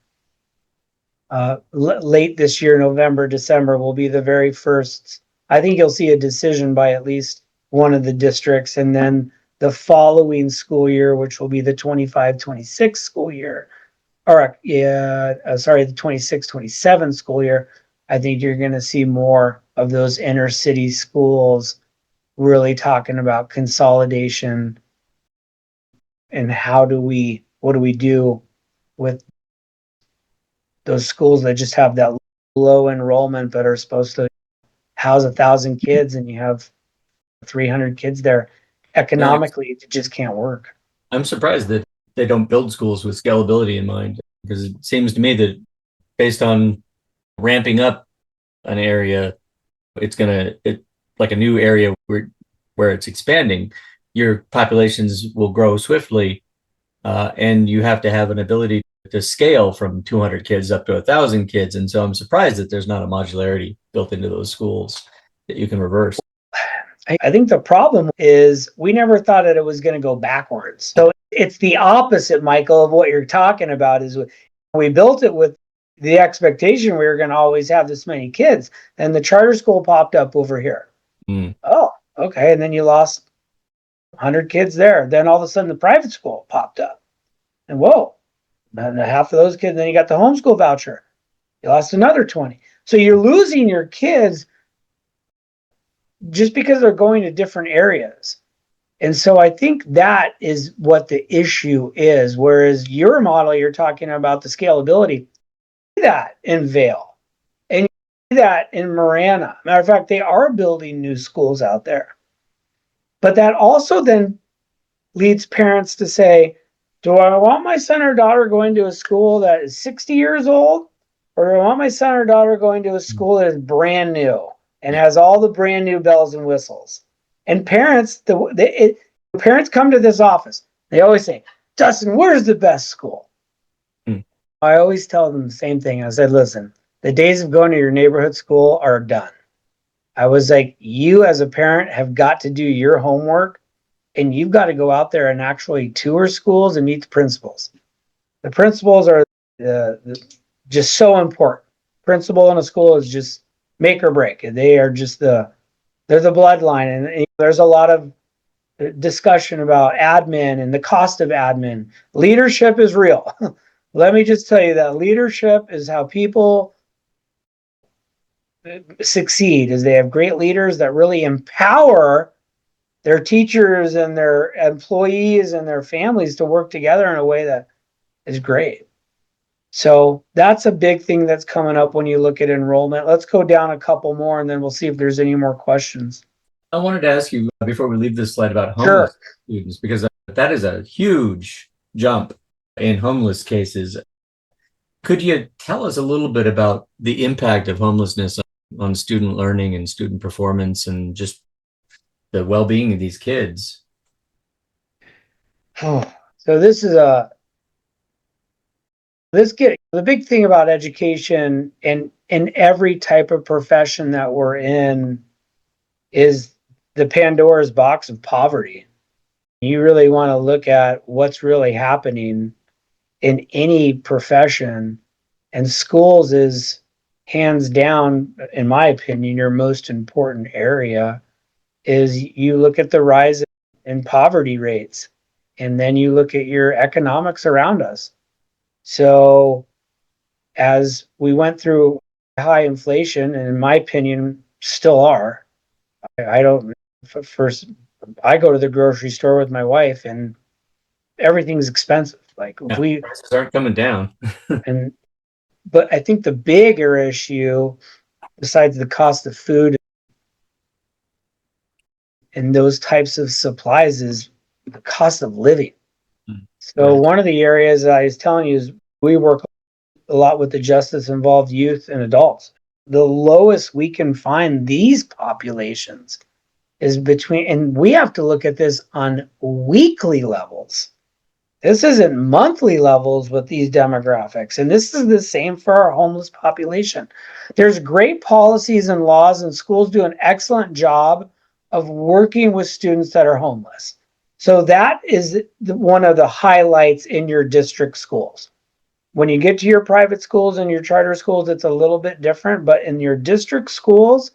Late this year, November, December will be the very first. I think you'll see a decision by at least one of the districts, and then the following school year, which will be the 25-26 school year, or the 26-27 school year, I think you're going to see more of those inner city schools really talking about consolidation and what do we do with those schools that just have that low enrollment but are supposed to house 1,000 kids, and you have 300 kids there. Economically, it just can't work. I'm surprised that they don't build schools with scalability in mind, because it seems to me that based on ramping up an area, like a new area where it's expanding, your populations will grow swiftly, and you have to have an ability to scale from 200 kids up to 1,000 kids. And so I'm surprised that there's not a modularity built into those schools that you can reverse. I think the problem is we never thought that it was going to go backwards. So it's the opposite, Michael, of what you're talking about. Is we built it with the expectation we were going to always have this many kids, and the charter school popped up over here. Oh, okay. And then you lost 100 kids there. Then all of a sudden the private school popped up. And whoa, and half of those kids, then you got the homeschool voucher. You lost another 20. So you're losing your kids just because they're going to different areas. And so I think that is what the issue is. Whereas your model, you're talking about the scalability. You see that in Vail, and you see that in Marana. Matter of fact, they are building new schools out there. But that also then leads parents to say, do I want my son or daughter going to a school that is 60 years old? Or do I want my son or daughter going to a school that is brand new and has all the brand new bells and whistles? And parents, parents come to this office. They always say, Dustin, where's the best school? I always tell them the same thing. I said, listen, the days of going to your neighborhood school are done. I was like, you as a parent have got to do your homework, and you've got to go out there and actually tour schools and meet the principals. The principals are just so important. Principal in a school is just make or break. They are just they're the bloodline. And there's a lot of discussion about admin and the cost of admin. Leadership is real. Let me just tell you that leadership is how people succeed, is they have great leaders that really empower their teachers and their employees and their families to work together in a way that is great. So that's a big thing that's coming up when you look at enrollment. Let's go down a couple more and then we'll see if there's any more questions. I wanted to ask you before we leave this slide about homeless students, because that is a huge jump in homeless cases. Could you tell us a little bit about the impact of homelessness on student learning and student performance and just the well-being of these kids? So this is the big thing about education and in every type of profession that we're in is the Pandora's box of poverty. You really want to look at what's really happening in any profession, and schools is hands down, in my opinion, your most important area. Is you look at the rise in poverty rates, and then you look at your economics around us. So as we went through high inflation, and in my opinion, still are, I don't, first, I go to the grocery store with my wife and everything's expensive. Like if we prices aren't coming down. But I think the bigger issue, besides the cost of food and those types of supplies, is the cost of living. So one of the areas I was telling you is we work a lot with the justice involved youth and adults. The lowest we can find these populations is between, and we have to look at this on weekly levels. This isn't monthly levels with these demographics. And this is the same for our homeless population. There's great policies and laws, and schools do an excellent job of working with students that are homeless. So that is one of the highlights in your district schools. When you get to your private schools and your charter schools, it's a little bit different, but in your district schools,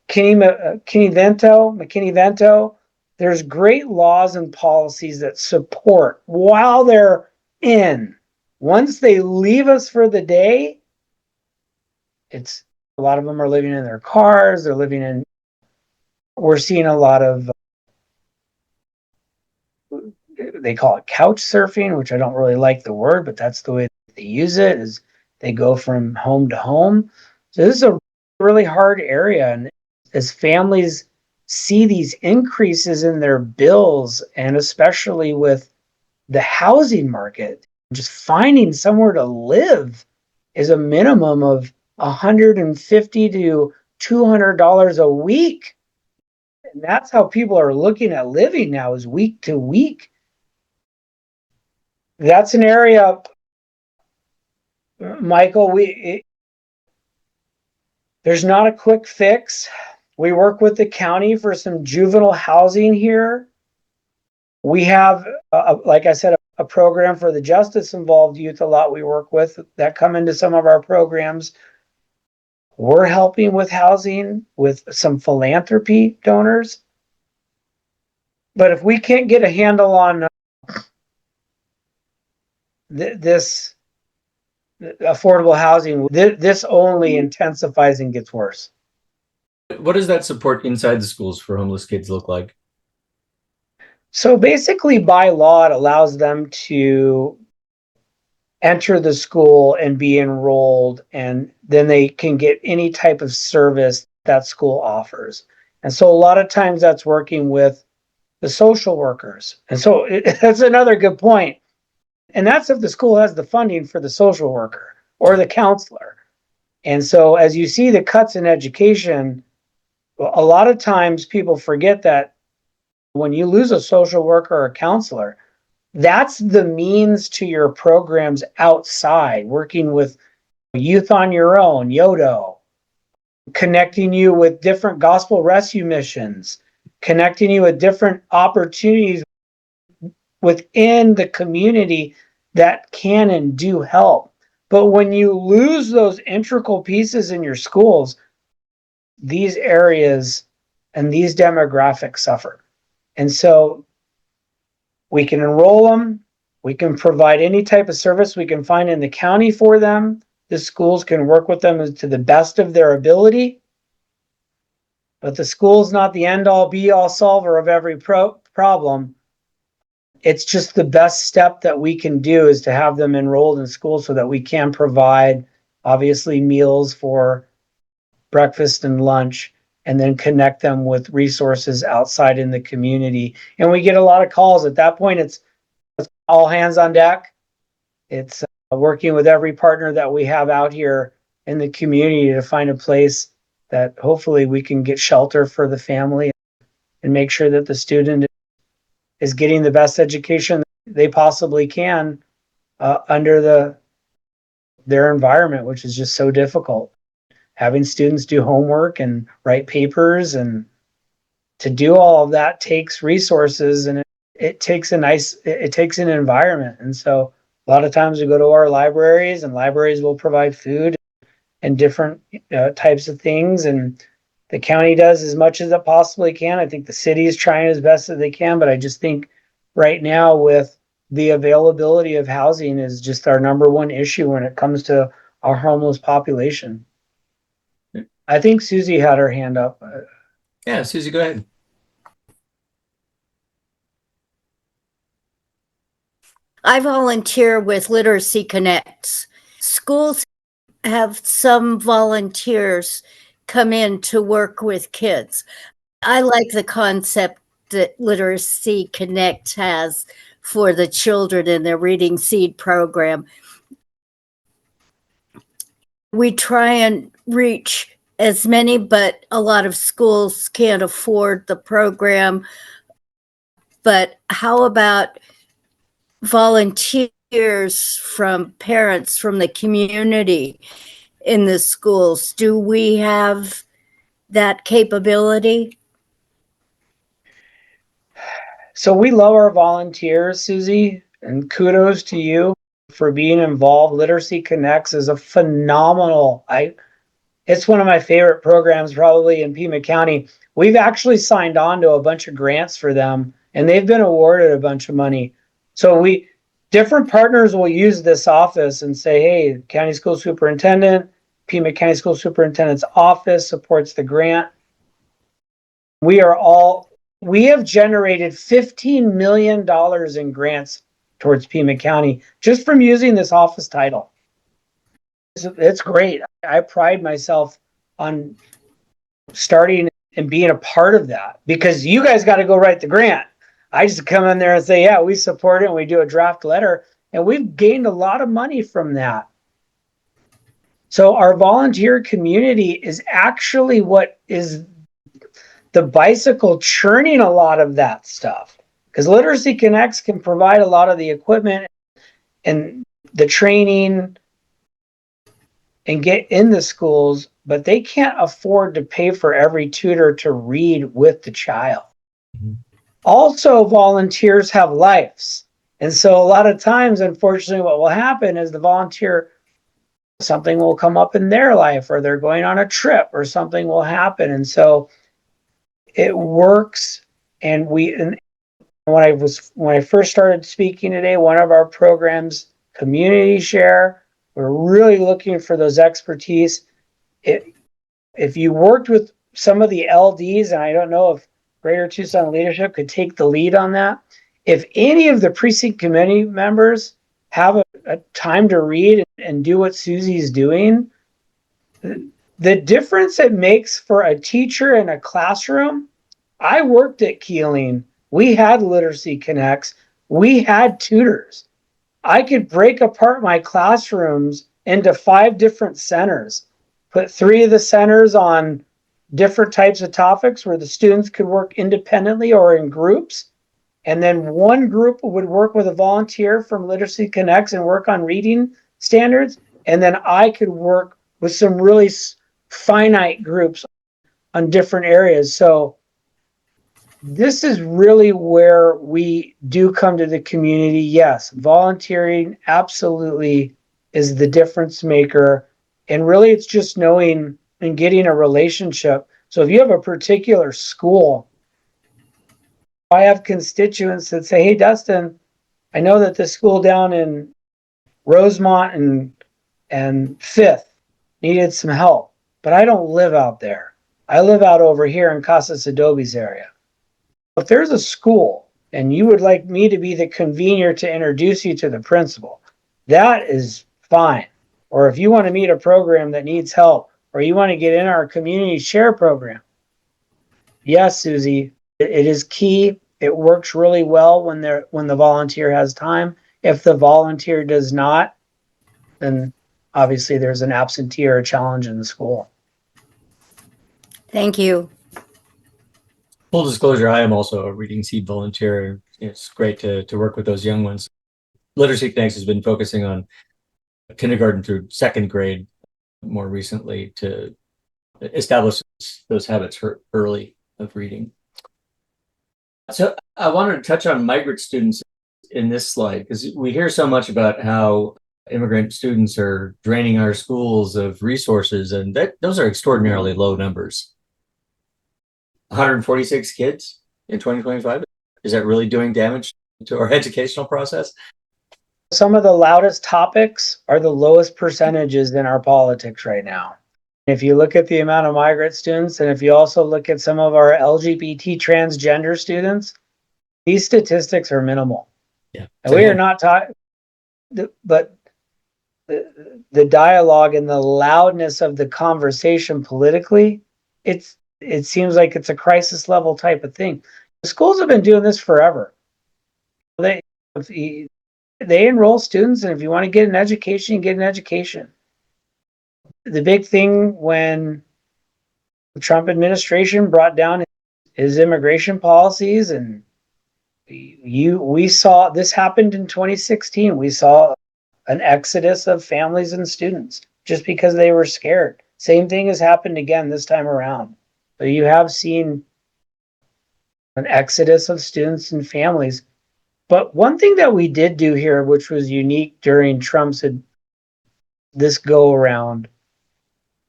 McKinney-Vento, there's great laws and policies that support while they're in. Once they leave us for the day, it's a lot of them are living in their cars, we're seeing a lot of, they call it couch surfing, which I don't really like the word, but that's the way they use it, is they go from home to home. So this is a really hard area. And as families see these increases in their bills, and especially with the housing market, just finding somewhere to live is a minimum of $150 to $200 a week. And that's how people are looking at living now, is week to week. That's an area, Michael, there's not a quick fix. We work with the county for some juvenile housing here. We have, like I said, a program for the justice involved youth a lot we work with that come into some of our programs. We're helping with housing with some philanthropy donors. But if we can't get a handle on this affordable housing, this only intensifies and gets worse. What does that support inside the schools for homeless kids look like? So basically, by law, it allows them to enter the school and be enrolled, and then they can get any type of service that school offers. And so a lot of times that's working with the social workers. And so that's another good point. And that's if the school has the funding for the social worker or the counselor. And so as you see the cuts in education, a lot of times people forget that when you lose a social worker or a counselor, that's the means to your programs outside, working with youth on your own, YODO, connecting you with different gospel rescue missions, connecting you with different opportunities within the community that can and do help. But when you lose those integral pieces in your schools, these areas and these demographics suffer. And so we can enroll them. We can provide any type of service we can find in the county for them. The schools can work with them to the best of their ability. But the school's not the end-all, be-all solver of every problem. It's just the best step that we can do is to have them enrolled in school so that we can provide, obviously, meals for breakfast and lunch, and then connect them with resources outside in the community. And we get a lot of calls. At that point, it's all hands on deck. It's working with every partner that we have out here in the community to find a place that hopefully we can get shelter for the family and make sure that the student is getting the best education they possibly can under their environment, which is just so difficult. Having students do homework and write papers, and to do all of that takes resources, and it takes an environment. And so a lot of times we go to our libraries, and libraries will provide food and different types of things. And the county does as much as it possibly can. I think the city is trying as best as they can, but I just think right now with the availability of housing is just our number one issue when it comes to our homeless population. I think Susie had her hand up. Yeah, Susie, go ahead. I volunteer with Literacy Connects. Schools have some volunteers come in to work with kids. I like the concept that Literacy Connect has for the children in their Reading Seed program. We try and reach as many, but a lot of schools can't afford the program. But how about volunteers from parents from the community in the schools? Do we have that capability? So we love our volunteers, Susie, and kudos to you for being involved. Literacy Connects is a phenomenal, it's one of my favorite programs probably in Pima County. We've actually signed on to a bunch of grants for them, and they've been awarded a bunch of money. So different partners will use this office and say, hey, County School Superintendent, Pima County School Superintendent's office supports the grant. We have generated $15 million in grants towards Pima County just from using this office title. It's great. I pride myself on starting and being a part of that, because you guys got to go write the grant. I just come in there and say, yeah, we support it, and we do a draft letter, and we've gained a lot of money from that. So our volunteer community is actually what is the bicycle churning a lot of that stuff. Because Literacy Connects can provide a lot of the equipment and the training and get in the schools, but they can't afford to pay for every tutor to read with the child. Mm-hmm. Also, volunteers have lives. And so a lot of times, unfortunately, what will happen is the volunteer, something will come up in their life, or they're going on a trip, or something will happen. And so it works. And when I first started speaking today, one of our programs, Community Share, we're really looking for those expertise. If you worked with some of the LDs, and I don't know if Greater Tucson Leadership could take the lead on that, if any of the precinct committee members have a time to read and do what Susie's doing, the difference it makes for a teacher in a classroom. I worked at Keeling. We had Literacy Connects. We had tutors. I could break apart my classrooms into 5 different centers, put 3 of the centers on different types of topics where the students could work independently or in groups. And then one group would work with a volunteer from Literacy Connects and work on reading standards. And then I could work with some really finite groups on different areas. So this is really where we do come to the community. Yes, volunteering absolutely is the difference maker. And really it's just knowing and getting a relationship. So if you have a particular school, I have constituents that say, hey, Dustin, I know that the school down in Rosemont and Fifth needed some help, but I don't live out there. I live out over here in Casas Adobe's area. If there's a school and you would like me to be the convener to introduce you to the principal, that is fine. Or if you want to meet a program that needs help, or you want to get in our community share program, yes, Susie, it is key. It works really well when the volunteer has time. If the volunteer does not, then obviously there's an absentee or a challenge in the school. Thank you. Full disclosure, I am also a Reading Seed volunteer. It's great to work with those young ones. Literacy Connects has been focusing on kindergarten through 2nd grade more recently to establish those habits for early of reading. So I wanted to touch on migrant students in this slide, because we hear so much about how immigrant students are draining our schools of resources, and those are extraordinarily low numbers. 146 kids in 2025. Is that really doing damage to our educational process? Some of the loudest topics are the lowest percentages in our politics right now. If you look at the amount of migrant students, and if you also look at some of our LGBT transgender students, these statistics are minimal. Yeah. And we are not talking, but the dialogue and the loudness of the conversation politically, it seems like it's a crisis level type of thing. The schools have been doing this forever. They enroll students, and if you want to get an education, you get an education. The big thing when the Trump administration brought down his immigration policies, and we saw this happened in 2016. We saw an exodus of families and students just because they were scared. Same thing has happened again this time around. So you have seen an exodus of students and families. But one thing that we did do here, which was unique during Trump's this go around,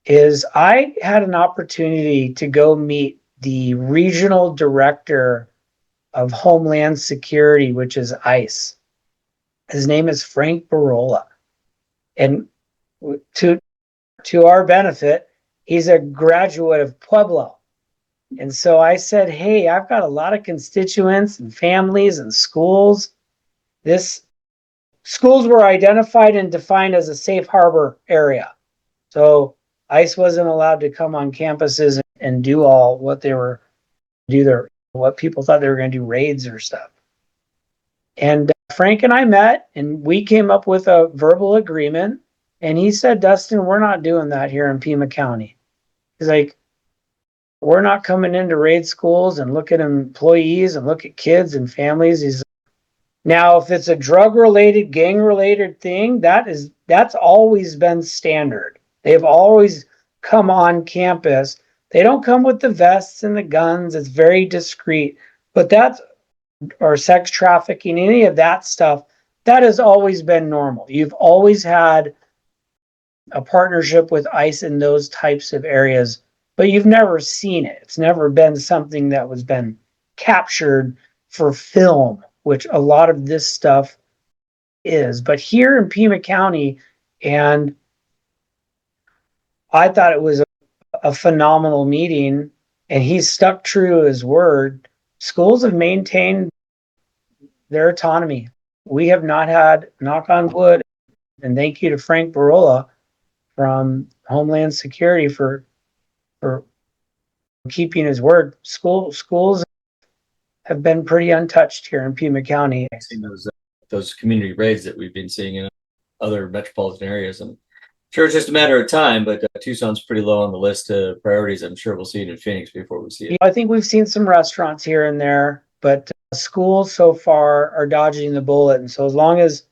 is I had an opportunity to go meet the regional director of Homeland Security, which is ICE. His name is Frank Barola. And to our benefit, he's a graduate of Pueblo. And so I said, hey, I've got a lot of constituents and families and schools. Schools were identified and defined as a safe harbor area. So ICE wasn't allowed to come on campuses and do all what they were what people thought they were going to do, raids or stuff. And Frank and I met, and we came up with a verbal agreement And he said, Dustin, we're not doing that here in Pima County. He's like, we're not coming in to raid schools and look at employees and look at kids and families. He's now, if it's a drug related, gang related thing, that's always been standard. They've always come on campus. They don't come with the vests and the guns. It's very discreet. But that's, or sex trafficking, any of that stuff, that has always been normal. You've always had a partnership with ICE in those types of areas, but you've never seen it. It's never been something that was been captured for film, which a lot of this stuff is. But here in Pima County, and I thought it was a phenomenal meeting, and he stuck true to his word. Schools have maintained their autonomy. We have not had, knock on wood, and thank you to Frank Barola from Homeland Security for keeping his word. Schools have been pretty untouched here in Pima County. I've seen those community raids that we've been seeing in other metropolitan areas, and sure it's just a matter of time. But Tucson's pretty low on the list of priorities. I'm sure we'll see it in Phoenix before we see it. I think we've seen some restaurants here and there, but schools so far are dodging the bullet. And so as long as,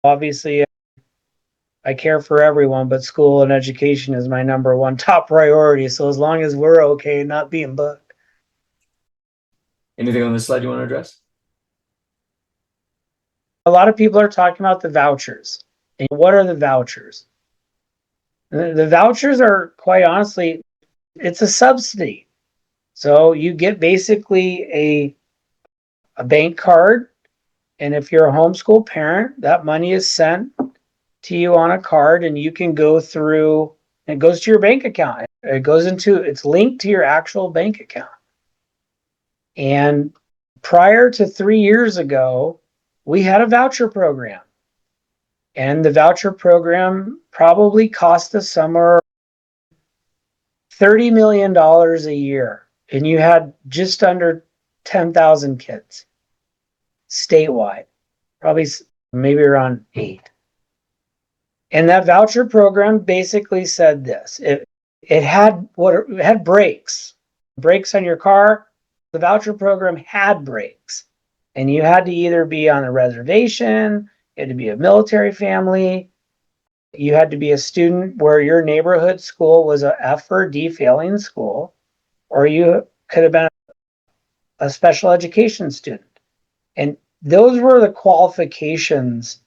obviously, I care for everyone, but school and education is my number one top priority. So as long as we're okay not being booked. Anything on this slide you want to address? A lot of people are talking about the vouchers. And what are the vouchers? The vouchers are, quite honestly, it's a subsidy. So you get basically a bank card, and if you're a homeschool parent, that money is sent to you on a card, and you can go through, and it goes to your bank account. It's linked to your actual bank account. And prior to 3 years ago, we had a voucher program. And the voucher program probably cost us somewhere $30 million a year. And you had just under 10,000 kids statewide, probably maybe around 8. And that voucher program basically said this. It had brakes on your car. The voucher program had brakes. And you had to either be on a reservation, you had to be a military family, you had to be a student where your neighborhood school was a F or D failing school, or you could have been a special education student. And those were the qualifications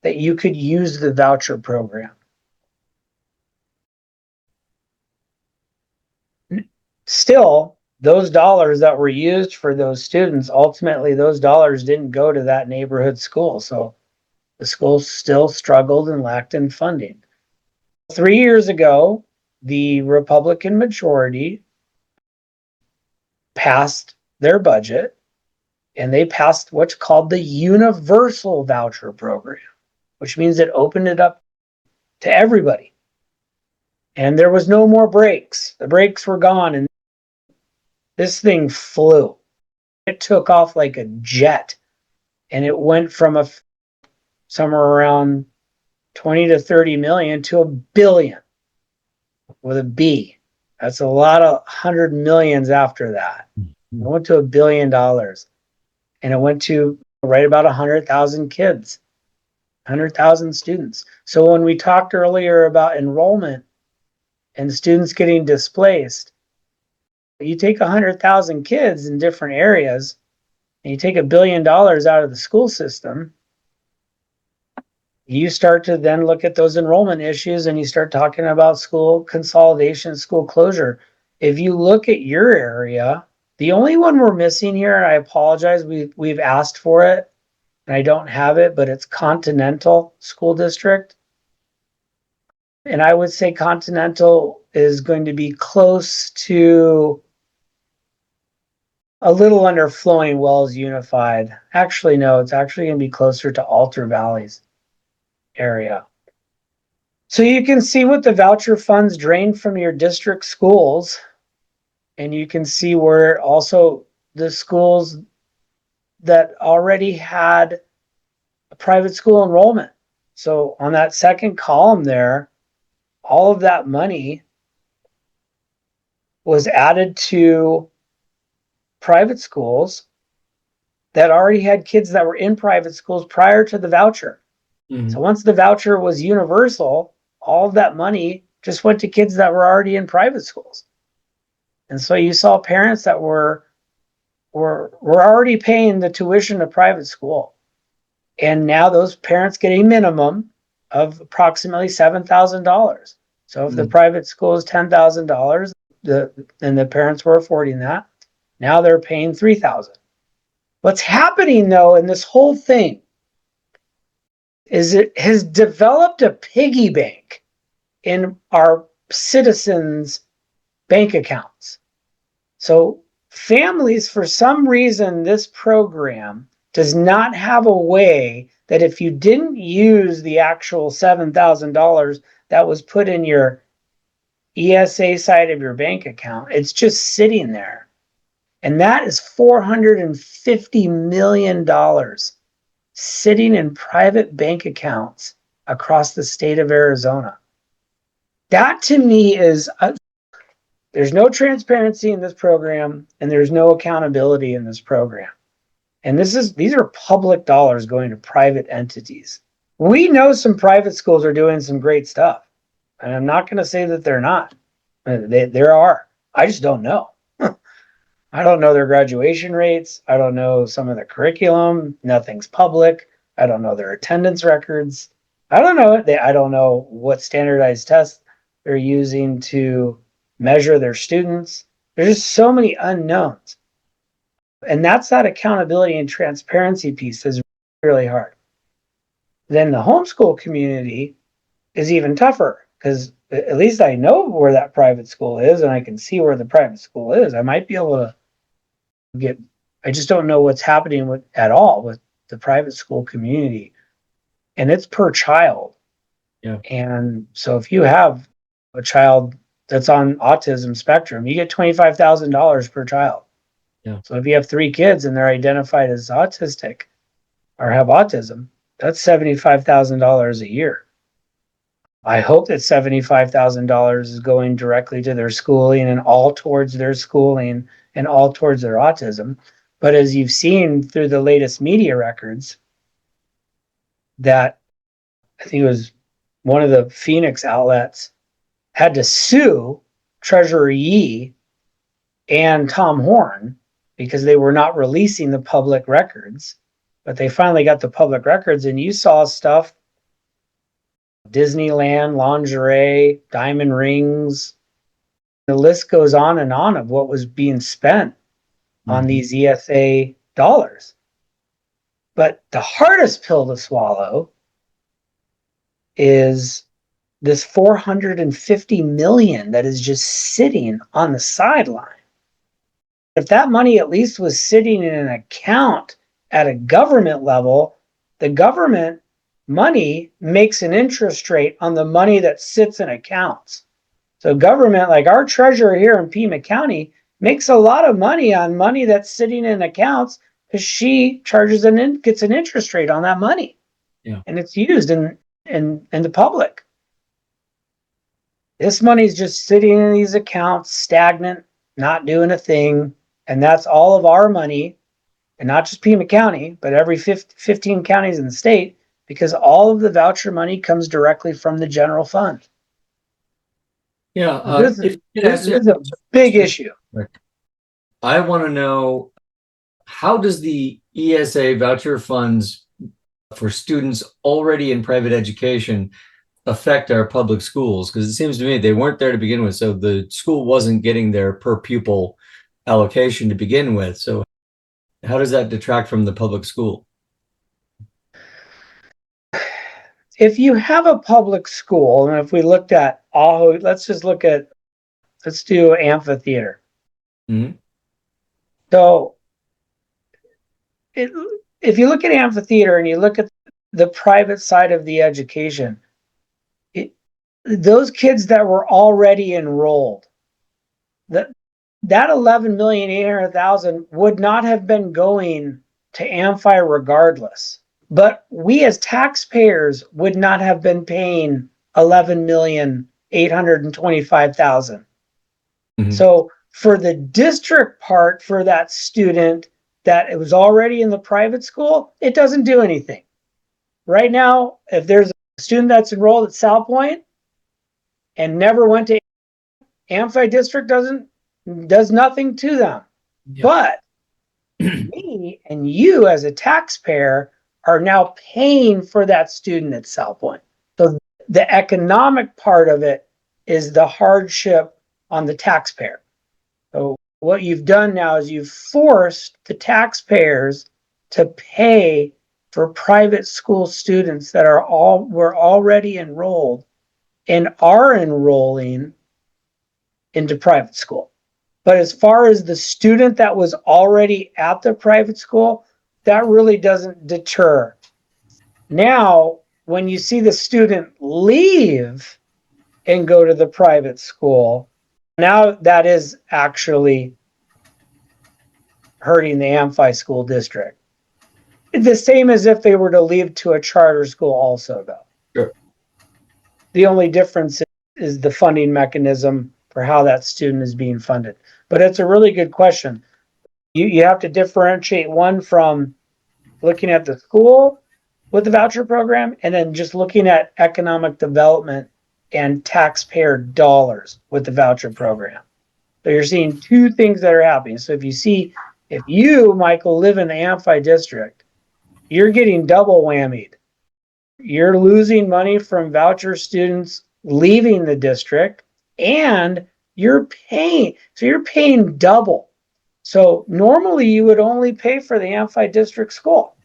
that you could use the voucher program. Still, those dollars that were used for those students, ultimately those dollars didn't go to that neighborhood school. So the school still struggled and lacked in funding. 3 years ago, the Republican majority passed their budget, and they passed what's called the universal voucher program, which means it opened it up to everybody. And there was no more brakes. The brakes were gone, and this thing flew. It took off like a jet, and it went from somewhere around 20 to 30 million to $1 billion with a B. That's a lot of 100 millions after that. It went to $1 billion, and it went to right about 100,000 kids, 100,000 students. So when we talked earlier about enrollment and students getting displaced, you take 100,000 kids in different areas and you take $1 billion out of the school system, you start to then look at those enrollment issues, and you start talking about school consolidation, school closure. If you look at your area, the only one we're missing here, and I apologize, we've asked for it and I don't have it, but it's Continental School District. And I would say Continental is going to be close to a little under Flowing Wells Unified. Actually, no, it's actually going to be closer to Alter Valleys area. So you can see what the voucher funds drain from your district schools, and you can see where also the schools that already had a private school enrollment So on that second column there, all of that money was added to private schools that already had kids that were in private schools prior to the voucher. So once the voucher was universal, all of that money just went to kids that were already in private schools. And so you saw parents that were already paying the tuition of private school. And now those parents get a minimum of approximately $7,000. So if the private school is $10,000, and the parents were affording that, now they're paying $3,000. What's happening though in this whole thing is it has developed a piggy bank in our citizens' bank accounts. So families, for some reason, this program does not have a way that if you didn't use the actual $7,000 that was put in your ESA side of your bank account, it's just sitting there. And that is $450 million sitting in private bank accounts across the state of Arizona. That to me is, there's no transparency in this program and there's no accountability in this program. And these are public dollars going to private entities. We know some private schools are doing some great stuff. And I'm not going to say that they're not. There are. I just don't know. I don't know their graduation rates. I don't know some of the curriculum. Nothing's public. I don't know their attendance records. I don't know. I don't know what standardized tests they're using to measure their students. There's just so many unknowns. And that's that accountability and transparency piece is really hard. Then the homeschool community is even tougher because at least I know where that private school is and I can see where the private school is. I might be able to I just don't know what's happening at all with the private school community. And it's per child. Yeah. And so if you have a child that's on autism spectrum, you get $25,000 per child. Yeah. So if you have 3 kids and they're identified as autistic or have autism, that's $75,000 a year. I hope that $75,000 is going directly to their schooling and all towards their schooling and all towards their autism. But as you've seen through the latest media records, that I think it was one of the Phoenix outlets had to sue Treasurer Yee and Tom Horn because they were not releasing the public records. But they finally got the public records, and you saw stuff, Disneyland, lingerie, diamond rings. The list goes on of what was being spent on these ESA dollars. But the hardest pill to swallow is this $450 million that is just sitting on the sideline. If that money at least was sitting in an account at a government level, the government money makes an interest rate on the money that sits in accounts. So government, like our treasurer here in Pima County, makes a lot of money on money that's sitting in accounts because she charges gets an interest rate on that money. Yeah. And it's used in the public. This money is just sitting in these accounts, stagnant, not doing a thing. And that's all of our money, and not just Pima County, but every 15 counties in the state, because all of the voucher money comes directly from the general fund. Yeah. This is a big issue. I want to know, how does the ESA voucher funds for students already in private education affect our public schools? Because it seems to me they weren't there to begin with. So the school wasn't getting their per pupil allocation to begin with. So how does that detract from the public school? If you have a public school, and if we looked at let's do amphitheater. Mm-hmm. So if you look at amphitheater and you look at the private side of the education, those kids that were already enrolled, that 11,800,000 would not have been going to Amphi regardless. but we as taxpayers would not have been paying 11,825,000. Mhm. So for the district part, for that student that it was already in the private school, it doesn't do anything. Right now, if there's a student that's enrolled at South Point and never went to Amphi District, does nothing to them. Yeah. But me and you as a taxpayer are now paying for that student at South Point. So the economic part of it is the hardship on the taxpayer. So what you've done now is you've forced the taxpayers to pay for private school students that were already enrolled and are enrolling into private school. But as far as the student that was already at the private school, that really doesn't deter. Now, when you see the student leave and go to the private school, now that is actually hurting the Amphi school district. The same as if they were to leave to a charter school also, though. Sure. The only difference is the funding mechanism for how that student is being funded. But it's a really good question. You have to differentiate one from looking at the school with the voucher program and then just looking at economic development and taxpayer dollars with the voucher program. So you're seeing two things that are happening. So if you, Michael, live in the Amphi district, you're getting double whammied. You're losing money from voucher students leaving the district, and you're paying double. So normally you would only pay for the Amphi district school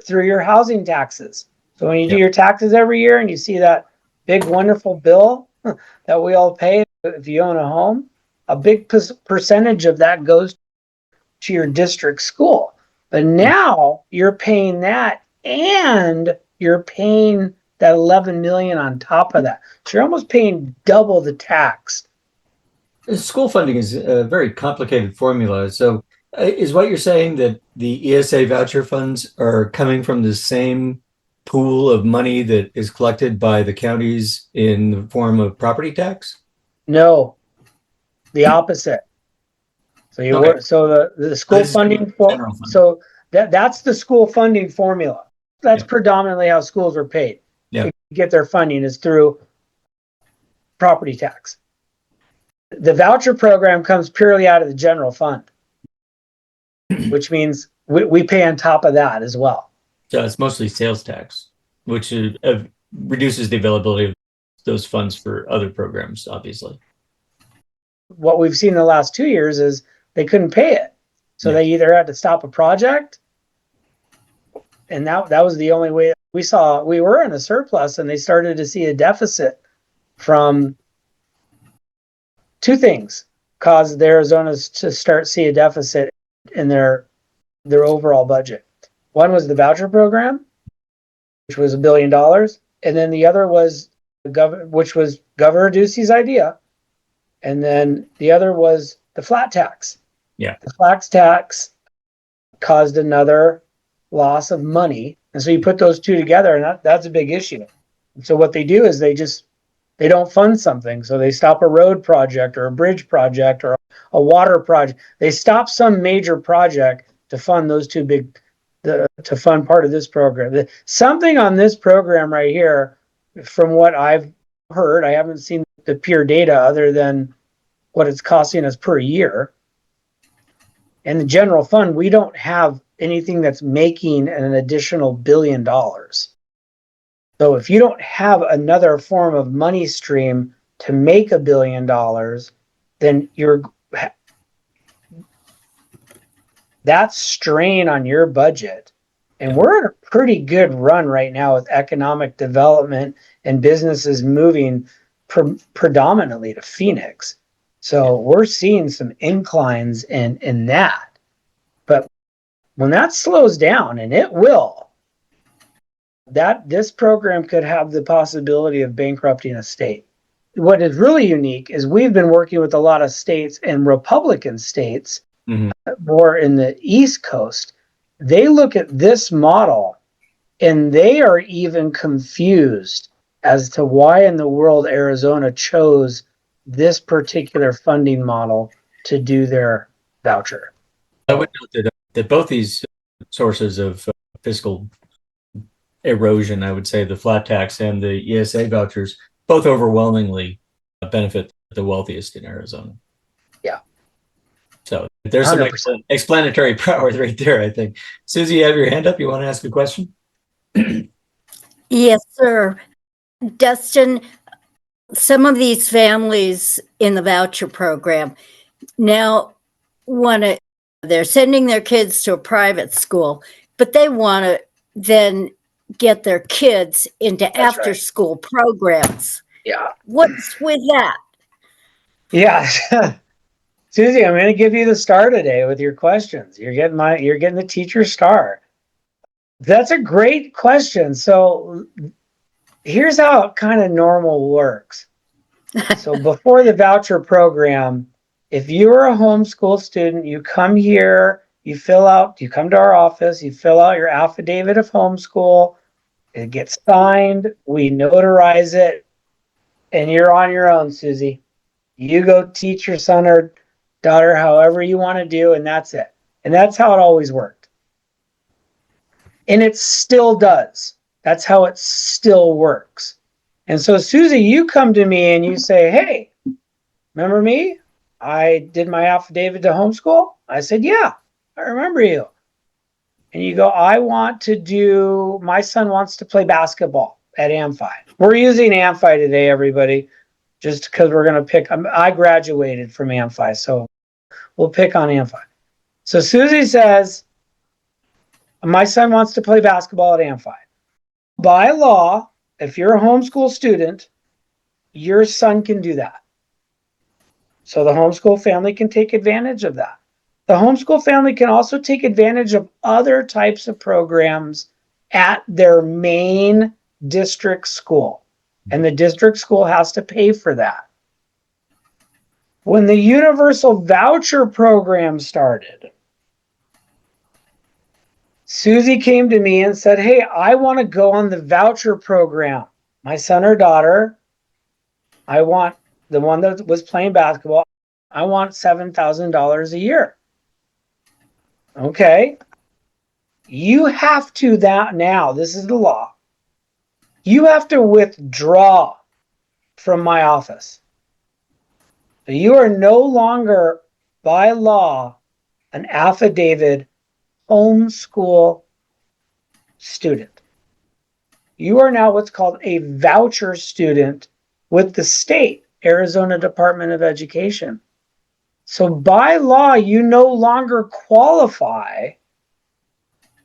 through your housing taxes. So when you do your taxes every year and you see that big wonderful bill that we all pay if you own a home, a big percentage of that goes to your district school. But now you're paying that, and you're paying that 11 million on top of that. So you're almost paying double the tax. School funding is a very complicated formula. So is what you're saying that the ESA voucher funds are coming from the same pool of money that is collected by the counties in the form of property tax? No, the opposite. So the school funding so that's the school funding formula. That's predominantly how schools are paid. To get their funding is through property tax. The voucher program comes purely out of the general fund, which means we pay on top of that as well. So it's mostly sales tax, which reduces the availability of those funds for other programs, obviously. What we've seen in the last 2 years is they couldn't pay it. So they either had to stop a project, and that was the only way we saw. We were in a surplus, and they started to see a deficit from two things caused the Arizonas to start see a deficit in their overall budget. One was the voucher program, which was $1 billion, and then the other was which was Governor Ducey's idea, and then the other was the flat tax. Yeah, the flat tax caused another loss of money, and so you put those two together, and that's a big issue. And so what they do is they don't fund something, so they stop a road project or a bridge project or a water project. They stop some major project to fund those two to fund part of this program. Something on this program right here, from what I've heard, I haven't seen the pure data other than what it's costing us per year. In the general fund, we don't have anything that's making an additional $1 billion. So if you don't have another form of money stream to make $1 billion, then that strain on your budget. And we're in a pretty good run right now with economic development and businesses moving predominantly to Phoenix. So we're seeing some inclines in that. But when that slows down, and it will, this program could have the possibility of bankrupting a state. What is really unique is we've been working with a lot of states, and Republican states, more in the East Coast, they look at this model and they are even confused as to why in the world Arizona chose this particular funding model to do their voucher. I would note that both these sources of fiscal erosion, I would say the flat tax and the ESA vouchers, both overwhelmingly benefit the wealthiest in Arizona. Yeah. So there's some 100%. explanatory power right there, I think. Susie, you have your hand up. You want to ask a question? Yes, sir. Dustin, some of these families in the voucher program now want to, they're sending their kids to a private school, but they want to then get their kids into after school programs. Yeah. What's with that? Yeah. Susie, I'm going to give you the star today with your questions. You're getting the teacher star. That's a great question. So here's how it kind of normal works. So before the voucher program, if you're a homeschool student, you come here, you come to our office, you fill out your affidavit of homeschool, it gets signed, we notarize it, and you're on your own, Susie. You go teach your son or daughter however you want to do, and that's it. And that's how it always worked. And it still does. That's how it still works. And so, Susie, you come to me and you say, hey, remember me? I did my affidavit to homeschool. I said, yeah, I remember you. And you go, my son wants to play basketball at Amphi. We're using Amphi today, everybody, just because we're going to pick. I graduated from Amphi, so we'll pick on Amphi. So Susie says, my son wants to play basketball at Amphi. By law, if you're a homeschool student, your son can do that. So the homeschool family can take advantage of that. The homeschool family can also take advantage of other types of programs at their main district school. And the district school has to pay for that. When the universal voucher program started, Susie came to me and said, hey, I want to go on the voucher program. My son or daughter, I want the one that was playing basketball, I want $7,000 a year. Okay. You have to now, this is the law. You have to withdraw from my office. So you are no longer, by law, an affidavit homeschool student. You are now what's called a voucher student with the state, Arizona Department of Education. So by law, you no longer qualify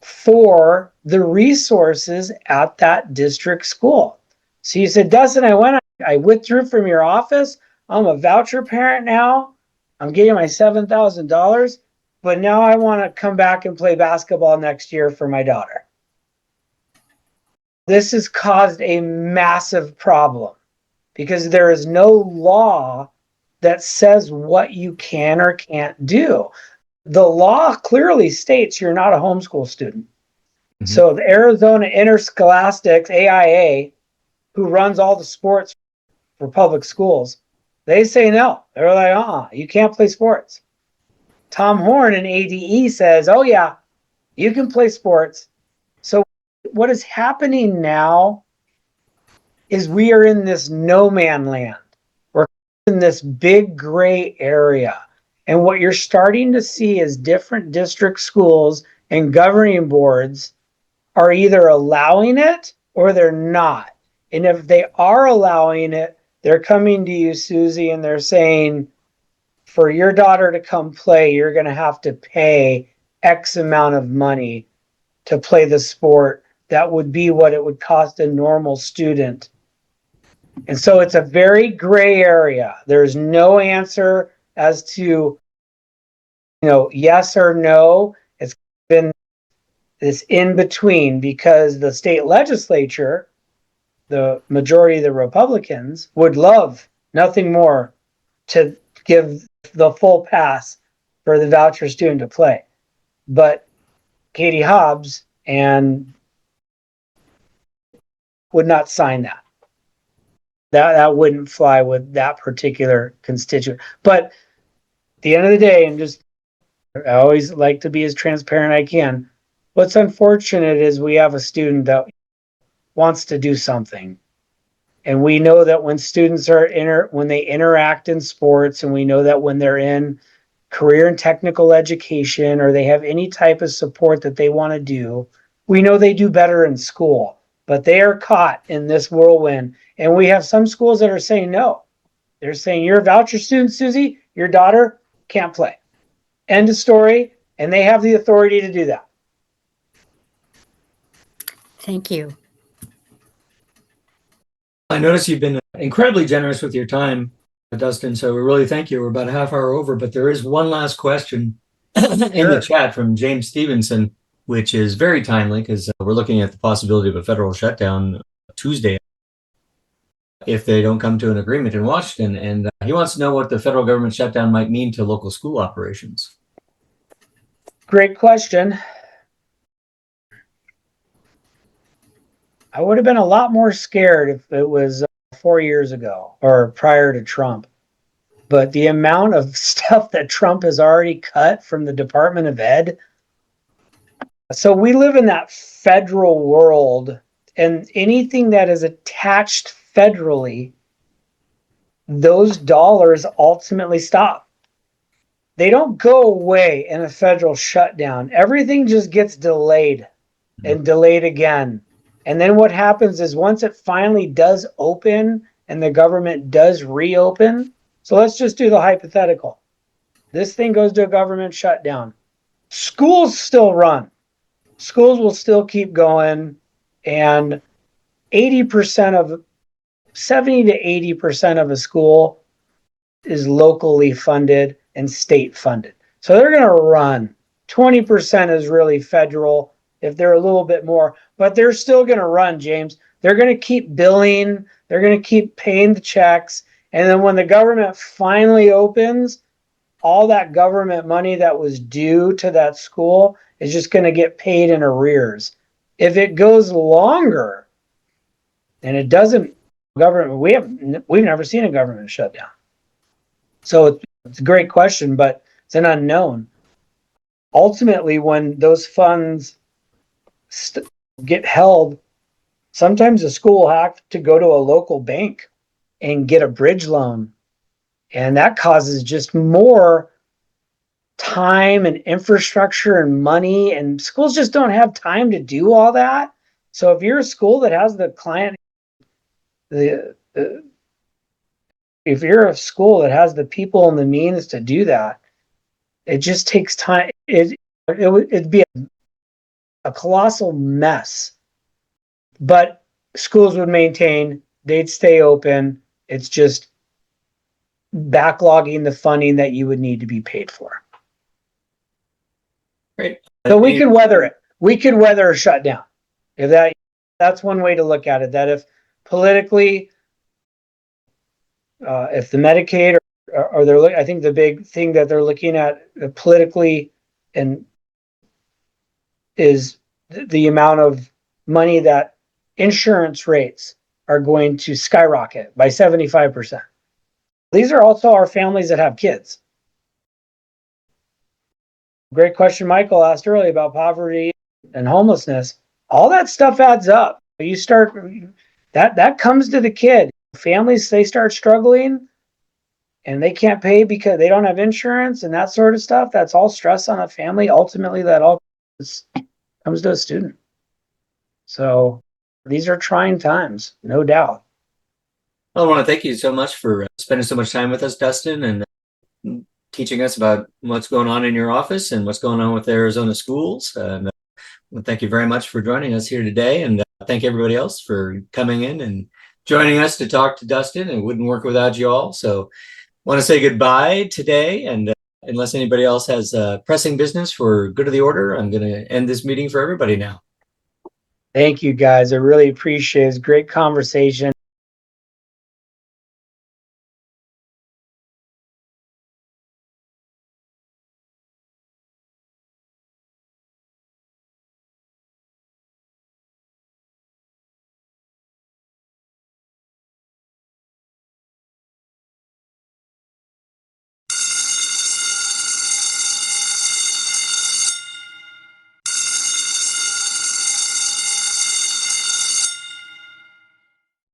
for the resources at that district school. So you said, Dustin, I withdrew from your office. I'm a voucher parent now. I'm getting my $7,000, but now I want to come back and play basketball next year for my daughter. This has caused a massive problem because there is no law that says what you can or can't do. The law clearly states you're not a homeschool student. Mm-hmm. So the Arizona Interscholastics, AIA, who runs all the sports for public schools, they say no. They're like, you can't play sports. Tom Horn in ADE says, oh yeah, you can play sports. So what is happening now is we are in this no man land. We're in this big gray area. And what you're starting to see is different district schools and governing boards are either allowing it or they're not. And if they are allowing it, they're coming to you, Susie, and they're saying, for your daughter to come play, you're going to have to pay X amount of money to play the sport. That would be what it would cost a normal student. And so it's a very gray area. There's no answer as to, yes or no. It's been this in between because the state legislature, the majority of the Republicans, would love nothing more to give the full pass for the voucher student to play. But Katie Hobbs and would not sign that. That wouldn't fly with that particular constituent. But at the end of the day, and just I always like to be as transparent as I can. What's unfortunate is we have a student that wants to do something. And we know that when students are when they interact in sports, and we know that when they're in career and technical education, or they have any type of support that they want to do, we know they do better in school. But they are caught in this whirlwind. And we have some schools that are saying no. They're saying, you're a voucher student, Susie, your daughter can't play. End of story. And they have the authority to do that. Thank you. I notice you've been incredibly generous with your time, Dustin. So we really thank you. We're about a half hour over, but there is one last question in the chat from James Stevenson, which is very timely because we're looking at the possibility of a federal shutdown Tuesday if they don't come to an agreement in Washington. And he wants to know what the federal government shutdown might mean to local school operations. Great question. I would have been a lot more scared if it was 4 years ago or prior to Trump. But the amount of stuff that Trump has already cut from the Department of Ed. So we live in that federal world, and anything that is attached federally, those dollars ultimately stop. They don't go away in a federal shutdown. Everything just gets delayed and delayed again. And then what happens is once it finally does open and the government does reopen, so let's just do the hypothetical. This thing goes to a government shutdown. Schools still run. Schools will still keep going, and 70 to 80% of a school is locally funded and state funded. So they're going to run. 20% is really federal if they're a little bit more, but they're still going to run, James. They're going to keep billing. They're going to keep paying the checks. And then when the government finally opens, all that government money that was due to that school is just going to get paid in arrears. If it goes longer, and it doesn't, we've never seen a government shutdown. So it's a great question, but it's an unknown. Ultimately, when those funds get held, sometimes the school will have to go to a local bank and get a bridge loan. And that causes just more time and infrastructure and money, and schools just don't have time to do all that. So if you're a school that has the client, if you're a school that has the people and the means to do that, it just takes time. It'd be a colossal mess. But schools would maintain, they'd stay open. It's just backlogging the funding that you would need to be paid for. Great. So we could weather it. We could weather a shutdown. That's one way to look at it. That if politically, if the Medicaid I think the big thing that they're looking at politically and is the amount of money that insurance rates are going to skyrocket by 75%. These are also our families that have kids. Great question Michael asked earlier about poverty and homelessness. All that stuff adds up. You start, that comes to the kid. Families, they start struggling and they can't pay because they don't have insurance and that sort of stuff. That's all stress on a family. Ultimately, that all comes to a student. So these are trying times, no doubt. I want to thank you so much for spending so much time with us, Dustin, and teaching us about what's going on in your office and what's going on with Arizona schools. And thank you very much for joining us here today. And thank everybody else for coming in and joining us to talk to Dustin. It wouldn't work without you all. So I want to say goodbye today. And unless anybody else has pressing business for good of the order, I'm going to end this meeting for everybody now. Thank you, guys. I really appreciate it. It's a great conversation.